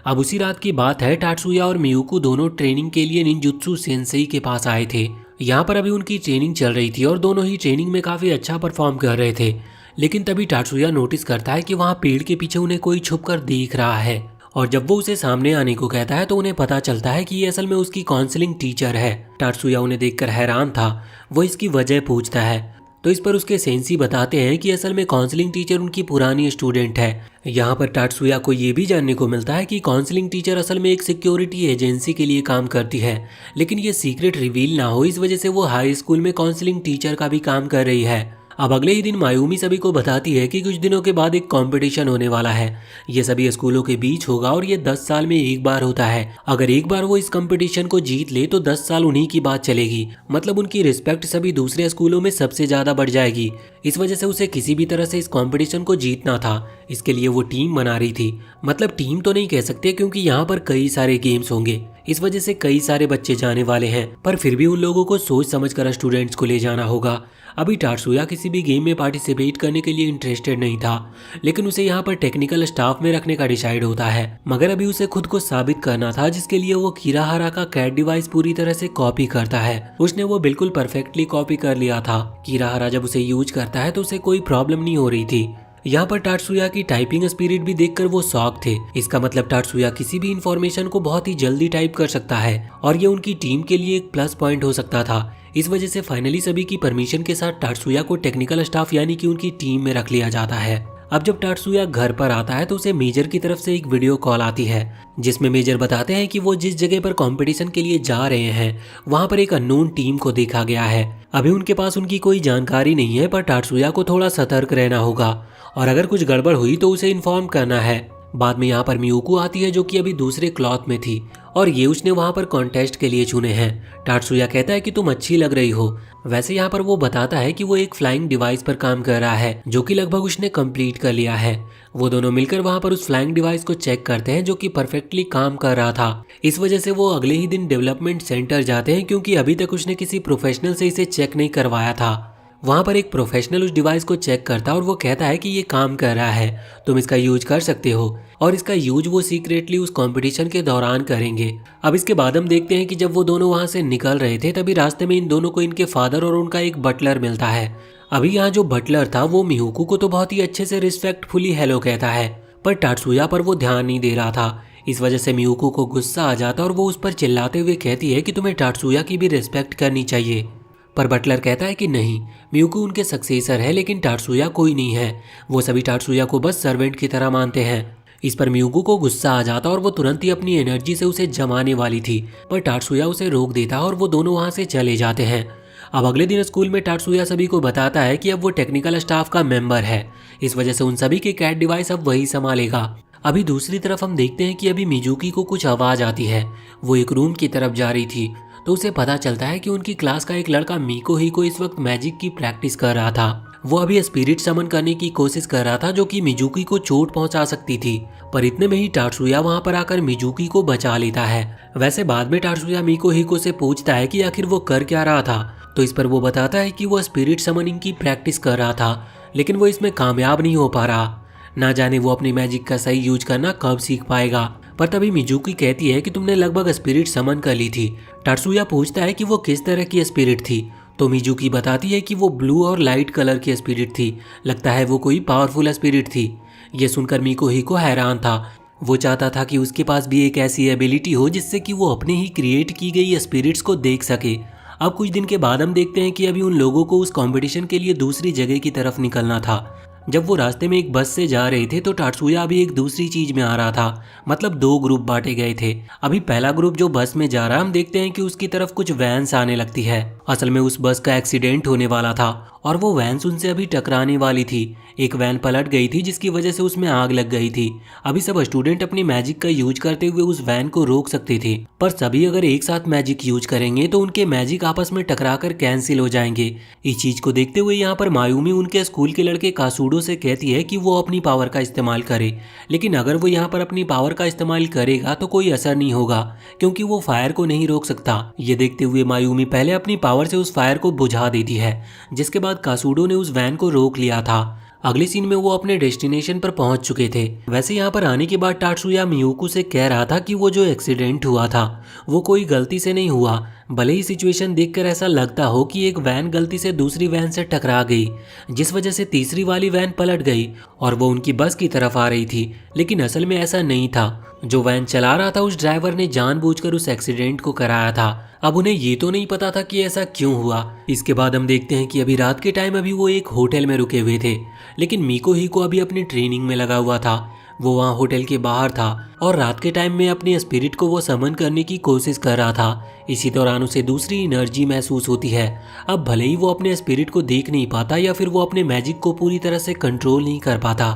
अब उसी रात की बात है, टात्सुया और मियुको दोनों ट्रेनिंग के लिए निंजुत्सु सेंसेई के पास आए थे। यहाँ पर अभी उनकी ट्रेनिंग चल रही थी और दोनों ही ट्रेनिंग में काफ़ी अच्छा परफॉर्म कर रहे थे। लेकिन तभी टाटसुया नोटिस करता है कि वहाँ पेड़ के पीछे उन्हें कोई छुपकर देख रहा है। और जब वो उसे सामने आने को कहता है तो उन्हें पता चलता है कि ये असल में उसकी काउंसलिंग टीचर है। टाटसुया उन्हें देखकर हैरान था। वो इसकी वजह पूछता है तो इस पर उसके सेंसी बताते हैं कि असल में काउंसलिंग टीचर उनकी पुरानी स्टूडेंट है। यहाँ पर टाटसुया को ये भी जानने को मिलता है कि काउंसलिंग टीचर असल में एक सिक्योरिटी एजेंसी के लिए काम करती है, लेकिन ये सीक्रेट रिवील ना हो इस वजह से वो हाई स्कूल में काउंसलिंग टीचर का भी काम कर रही है। अब अगले ही दिन मायूमी सभी को बताती है कि कुछ दिनों के बाद एक कंपटीशन होने वाला है। ये सभी स्कूलों के बीच होगा और ये 10 साल में एक बार होता है। अगर एक बार वो इस कंपटीशन को जीत ले तो 10 साल उन्हीं की बात चलेगी, मतलब उनकी रिस्पेक्ट सभी दूसरे स्कूलों में सबसे ज्यादा बढ़ जाएगी। इस वजह से उसे किसी भी तरह से इस कंपटीशन को जीतना था। इसके लिए वो टीम बना रही थी, मतलब टीम तो नहीं कह सकते क्योंकि यहाँ पर कई सारे गेम्स होंगे, इस वजह से कई सारे बच्चे जाने वाले हैं, पर फिर भी उन लोगों को सोच समझकर स्टूडेंट्स को ले जाना होगा। अभी टाटसुया किसी भी गेम में पार्टिसिपेट करने के लिए इंटरेस्टेड नहीं था, लेकिन उसे यहाँ पर टेक्निकल स्टाफ में रखने का डिसाइड होता है। मगर अभी उसे खुद को साबित करना था, जिसके लिए वो कीराहारा का कैट डिवाइस पूरी तरह से कॉपी करता है। उसने वो बिल्कुल परफेक्टली कॉपी कर लिया था। कीराहारा जब उसे यूज करता है तो उसे कोई प्रॉब्लम नहीं हो रही थी। यहाँ पर टाटसुया की टाइपिंग स्पिरिट भी देखकर वो शॉक थे। इसका मतलब टाटसुया किसी भी इंफॉर्मेशन को बहुत ही जल्दी टाइप कर सकता है और ये उनकी टीम के लिए एक प्लस पॉइंट हो सकता था। इस वजह से फाइनली सभी की परमिशन के साथ टाटसुया को टेक्निकल स्टाफ यानी कि उनकी टीम में रख लिया जाता है। अब जब टाटसुया घर पर आता है तो उसे मेजर की तरफ से एक वीडियो कॉल आती है, जिसमें मेजर बताते हैं कि वो जिस जगह पर कंपटीशन के लिए जा रहे हैं वहां पर एक अननोन टीम को देखा गया है। अभी उनके पास उनकी कोई जानकारी नहीं है, पर टाटसुया को थोड़ा सतर्क रहना होगा और अगर कुछ गड़बड़ हुई तो उसे इन्फॉर्म करना है। बाद में यहाँ पर मियुको आती है जो कि अभी दूसरे क्लॉथ में थी और ये उसने वहाँ पर कॉन्टेस्ट के लिए चुने हैं। टाटसुया कहता है कि तुम अच्छी लग रही हो। वैसे यहाँ पर वो बताता है कि वो एक फ्लाइंग डिवाइस पर काम कर रहा है जो कि लगभग उसने कंप्लीट कर लिया है। वो दोनों मिलकर वहाँ पर उस फ्लाइंग डिवाइस को चेक करते हैं जो कि परफेक्टली काम कर रहा था। इस वजह से वो अगले ही दिन डेवलपमेंट सेंटर जाते हैं क्योंकि अभी तक उसने किसी प्रोफेशनल से इसे चेक नहीं करवाया था। वहाँ पर एक प्रोफेशनल उस डिवाइस को चेक करता है और वो कहता है कि ये काम कर रहा है, तुम इसका यूज कर सकते हो। और इसका यूज वो सीक्रेटली उस कंपटीशन के दौरान करेंगे। अब इसके बाद हम देखते हैं कि जब वो दोनों वहाँ से निकल रहे थे तभी रास्ते में इन दोनों को इनके फादर और उनका एक बटलर मिलता है। अभी यहाँ जो बटलर था वो मियुको को तो बहुत ही अच्छे से रिस्पेक्टफुली हेलो कहता है, पर टाटसुया पर वो ध्यान नहीं दे रहा था। इस वजह से मियुको को गुस्सा आ जाता और वो उस पर चिल्लाते हुए कहती है कि तुम्हें टाटसुया की भी रिस्पेक्ट करनी चाहिए। पर बटलर कहता है कि नहीं, मियुको उनके सक्सेसर है लेकिन टाटसुया कोई नहीं है। वो सभी टाटसुया को बस सर्वेंट की तरह मानते हैं। इस पर मियुको को गुस्सा आ जाता और वो तुरंत ही अपनी एनर्जी से उसे जमाने वाली थी, पर टाटसुया उसे रोक देता और वो दोनों वहां से चले जाते हैं। अब अगले दिन स्कूल में टाटसुया सभी को बताता है कि अब वो टेक्निकल स्टाफ का मेंबर है। इस वजह से उन सभी के कैट डिवाइस अब वही संभालेगा। अभी दूसरी तरफ हम देखते हैं कि अभी मिजुकी को कुछ आवाज आती है। वो एक रूम की तरफ जा रही थी तो उसे पता चलता है कि उनकी क्लास का एक लड़का मीको ही को इस वक्त मैजिक की प्रैक्टिस कर रहा था। वो अभी स्पिरिट समन करने की कोशिश कर रहा था जो कि मिजुकी को चोट पहुंचा सकती थी, पर इतने में ही टाटसुया वहां पर आकर मिजुकी को बचा लेता है। वैसे बाद में टाटसुया मीको हिको से पूछता है कि आखिर वो कर क्या रहा था, तो इस पर वो बताता है कि वो स्पिरिट समनिंग की प्रैक्टिस कर रहा था लेकिन वो इसमें कामयाब नहीं हो पा रहा। ना जाने वो अपनी मैजिक का सही यूज करना कब सीख पाएगा। पर तभी मिजुकी कहती है कि तुमने लगभग स्पिरिट समन कर ली थी। टाटसुया पूछता है कि वो किस तरह की स्पिरिट थी, तो मिजुकी बताती है कि वो ब्लू और लाइट कलर की स्पिरिट थी। लगता है वो कोई पावरफुल स्पिरिट थी। ये सुनकर मिको हिको हैरान था। वो चाहता था कि उसके पास भी एक ऐसी एबिलिटी हो जिससे कि वो अपने ही क्रिएट की गई स्पिरिट्स को देख सके। अब कुछ दिन के बाद हम देखते हैं कि अभी उन लोगों को उस कंपटीशन के लिए दूसरी जगह की तरफ निकलना था। जब वो रास्ते में एक बस से जा रहे थे तो टाटसुया अभी एक दूसरी चीज में आ रहा था, मतलब दो ग्रुप बांटे गए थे। अभी पहला ग्रुप जो बस में जा रहा है, हम देखते हैं कि उसकी तरफ कुछ वैन्स आने लगती है। असल में उस बस का एक्सीडेंट होने वाला था और वो वैन्स उनसे अभी टकराने वाली थी। एक वैन पलट गई थी जिसकी वजह से उसमें आग लग गई थी। अभी सब स्टूडेंट अपनी मैजिक का यूज करते हुए उस वैन को रोक सकते थे, पर सभी अगर एक साथ मैजिक यूज करेंगे तो उनके मैजिक आपस में टकराकर कैंसिल हो जाएंगे। इस चीज को देखते हुए यहाँ पर मायूमी उनके स्कूल के लड़के कासूडो से कहती है कि वो अपनी पावर का इस्तेमाल करे, लेकिन अगर वो यहाँ पर अपनी पावर का इस्तेमाल करेगा तो कोई असर नहीं होगा क्योंकि वो फायर को नहीं रोक सकता। ये देखते हुए मायूमी पहले अपनी पावर से उस फायर को बुझा देती है, जिसके बाद कासूडो ने उस वैन को रोक लिया था। अगले सीन में वो अपने डेस्टिनेशन पर पहुंच चुके थे। वैसे यहाँ पर आने के बाद टात्सुया मियुको से कह रहा था कि वो जो एक्सीडेंट हुआ था वो कोई गलती से नहीं हुआ, भले ही सिचुएशन देखकर ऐसा लगता हो कि एक वैन गलती से दूसरी वैन से टकरा गई, जिस वजह से तीसरी वाली वैन पलट गई और वो उनकी बस की तरफ आ रही थी। लेकिन असल में ऐसा नहीं था, जो वैन चला रहा था उस ड्राइवर ने जानबूझकर उस एक्सीडेंट को कराया था। अब उन्हें ये तो नहीं पता था कि ऐसा क्यों हुआ। इसके बाद हम देखते हैं कि अभी रात के टाइम अभी वो एक होटल में रुके हुए थे, लेकिन मीको ही को अभी अपनी ट्रेनिंग में लगा हुआ था। वो वहाँ होटल के बाहर था और रात के टाइम में अपने स्पिरिट को वो समन करने की कोशिश कर रहा था। इसी दौरान उसे दूसरी एनर्जी महसूस होती है। अब भले ही वो अपने स्पिरिट को देख नहीं पाता या फिर वो अपने मैजिक को पूरी तरह से कंट्रोल नहीं कर पाता,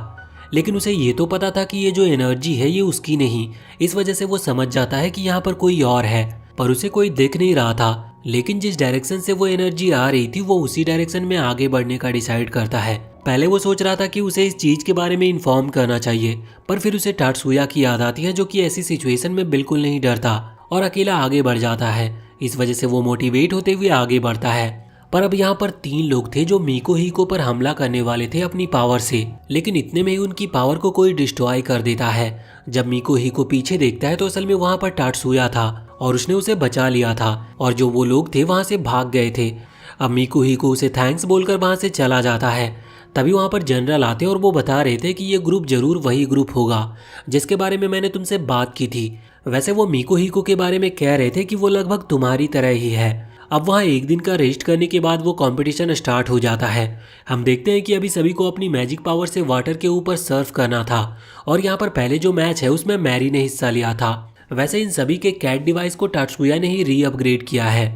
लेकिन उसे ये तो पता था कि ये जो एनर्जी है ये उसकी नहीं। इस वजह से वो समझ जाता है कि यहाँ पर कोई और है, पर उसे कोई दिख नहीं रहा था। लेकिन जिस डायरेक्शन से वो एनर्जी आ रही थी वो उसी डायरेक्शन में आगे बढ़ने का डिसाइड करता है। पहले वो सोच रहा था कि उसे इस चीज के बारे में इन्फॉर्म करना चाहिए, पर फिर उसे टात्सुया की याद आती है, जो कि ऐसी सिचुएशन में बिल्कुल नहीं डरता और अकेला आगे बढ़ जाता है। इस वजह से वो मोटिवेट होते हुए आगे बढ़ता है। पर अब यहाँ पर 3 लोग थे जो मीको हिको पर हमला करने वाले थे अपनी पावर से, लेकिन इतने में ही उनकी पावर को कोई डिस्ट्रॉय कर देता है। जब मीको हिको पीछे देखता है तो असल में वहाँ पर टात्सुया था और उसने उसे बचा लिया था और जो वो लोग थे वहाँ से भाग गए थे। अब मीको हिको उसे थैंक्स बोलकर वहाँ से चला जाता है। तभी वहाँ पर जनरल आते और वो बता रहे थे कि ये ग्रुप जरूर वही ग्रुप होगा जिसके बारे में मैंने तुमसे बात की थी। वैसे वो मीको हिको के बारे में कह रहे थे कि वो लगभग तुम्हारी तरह ही है। अब वहाँ एक दिन का रेस्ट करने के बाद वो कंपटीशन स्टार्ट हो जाता है। हम देखते हैं कि अभी सभी को अपनी मैजिक पावर से वाटर के ऊपर सर्फ करना था और यहाँ पर पहले जो मैच है उसमें मैरी ने हिस्सा लिया था। वैसे इन सभी के कैट डिवाइस को टात्सुया ने ही री अपग्रेड किया है।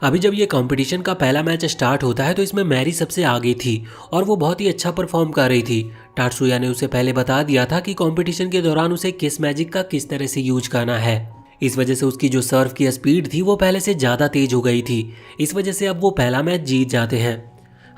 अभी जब ये कंपटीशन का पहला मैच स्टार्ट होता है तो इसमें मैरी सबसे आगे थी और वो बहुत ही अच्छा परफॉर्म कर रही थी। टात्सुया ने उसे पहले बता दिया था कि कंपटीशन के दौरान उसे किस मैजिक का किस तरह से यूज करना है। इस वजह से उसकी जो सर्व की स्पीड थी वो पहले से ज़्यादा तेज हो गई थी। इस वजह से अब वो पहला मैच जीत जाते हैं।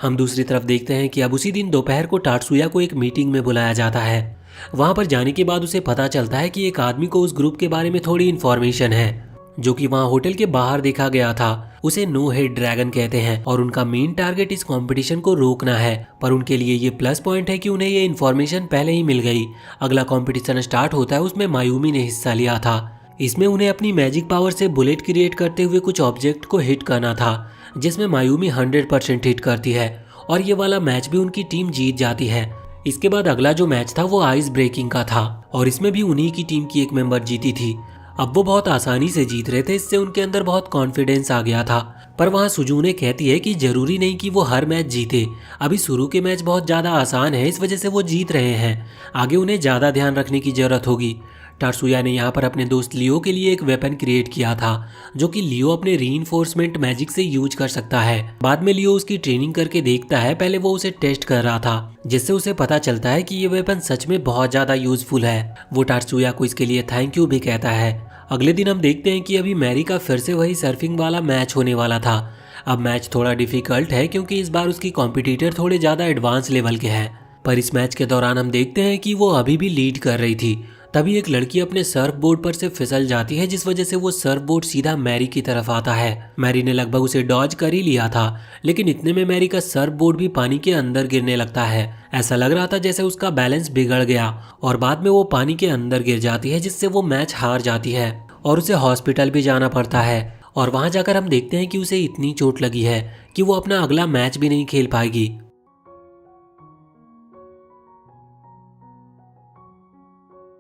हम दूसरी तरफ देखते हैं कि अब उसी दिन दोपहर को टात्सुया को एक मीटिंग में बुलाया जाता है। वहाँ पर जाने के बाद उसे पता चलता है कि एक आदमी को उस ग्रुप के बारे में थोड़ी इन्फॉर्मेशन है, जो कि वहाँ होटल के बाहर देखा गया था। उसे नो हेड ड्रैगन कहते हैं और उनका मेन टारगेट इस कंपटीशन को रोकना है। पर उनके लिए ये प्लस पॉइंट है कि उन्हें ये इन्फॉर्मेशन पहले ही मिल गई। अगला कंपटीशन स्टार्ट होता है, उसमें मायूमी ने हिस्सा लिया था। इसमें उन्हें अपनी मैजिक पावर से बुलेट क्रिएट करते हुए कुछ ऑब्जेक्ट को हिट करना था, जिसमें मायूमी 100% हिट करती है और ये वाला मैच भी उनकी टीम जीत जाती है। इसके बाद अगला जो मैच था वो आइस ब्रेकिंग का था और इसमें भी उन्हीं की टीम की एक मेंबर जीती थी। अब वो बहुत आसानी से जीत रहे थे, इससे उनके अंदर बहुत कॉन्फिडेंस आ गया था। पर वहाँ सुजुने कहती है कि जरूरी नहीं कि वो हर मैच जीते, अभी शुरू के मैच बहुत ज़्यादा आसान है, इस वजह से वो जीत रहे हैं, आगे उन्हें ज़्यादा ध्यान रखने की ज़रूरत होगी। टात्सुया ने यहाँ पर अपने दोस्त लियो के लिए एक वेपन क्रिएट किया था, जो कि लियो अपने रीइंफोर्समेंट मैजिक से यूज कर सकता है। बाद में लियो उसकी ट्रेनिंग करके देखता है, पहले वो उसे टेस्ट कर रहा था, जिससे उसे पता चलता है कि ये वेपन सच में बहुत ज़्यादा यूजफुल है। वो टात्सुया को इसके लिए थैंक यू भी कहता है। अगले दिन हम देखते हैं कि अभी मैरी का फिर से वही सर्फिंग वाला मैच होने वाला था। अब मैच थोड़ा डिफिकल्ट है क्योंकि इस बार उसकी कॉम्पिटिटर थोड़े ज़्यादा एडवांस लेवल के हैं। पर इस मैच के दौरान हम देखते हैं कि वो अभी भी लीड कर रही थी। तभी एक लड़की अपने सर्फ बोर्ड पर से फिसल जाती है, जिस वजह से वो सर्फ बोर्ड सीधा मैरी की तरफ आता है। मैरी ने लगभग उसे डॉज कर ही लिया था, लेकिन इतने में मैरी का सर्फ बोर्ड भी पानी के अंदर गिरने लगता है। ऐसा लग रहा था जैसे उसका बैलेंस बिगड़ गया और बाद में वो पानी के अंदर गिर जाती है, जिससे वो मैच हार जाती है और उसे हॉस्पिटल भी जाना पड़ता है। और वहाँ जाकर हम देखते हैं कि उसे इतनी चोट लगी है कि वो अपना अगला मैच भी नहीं खेल पाएगी।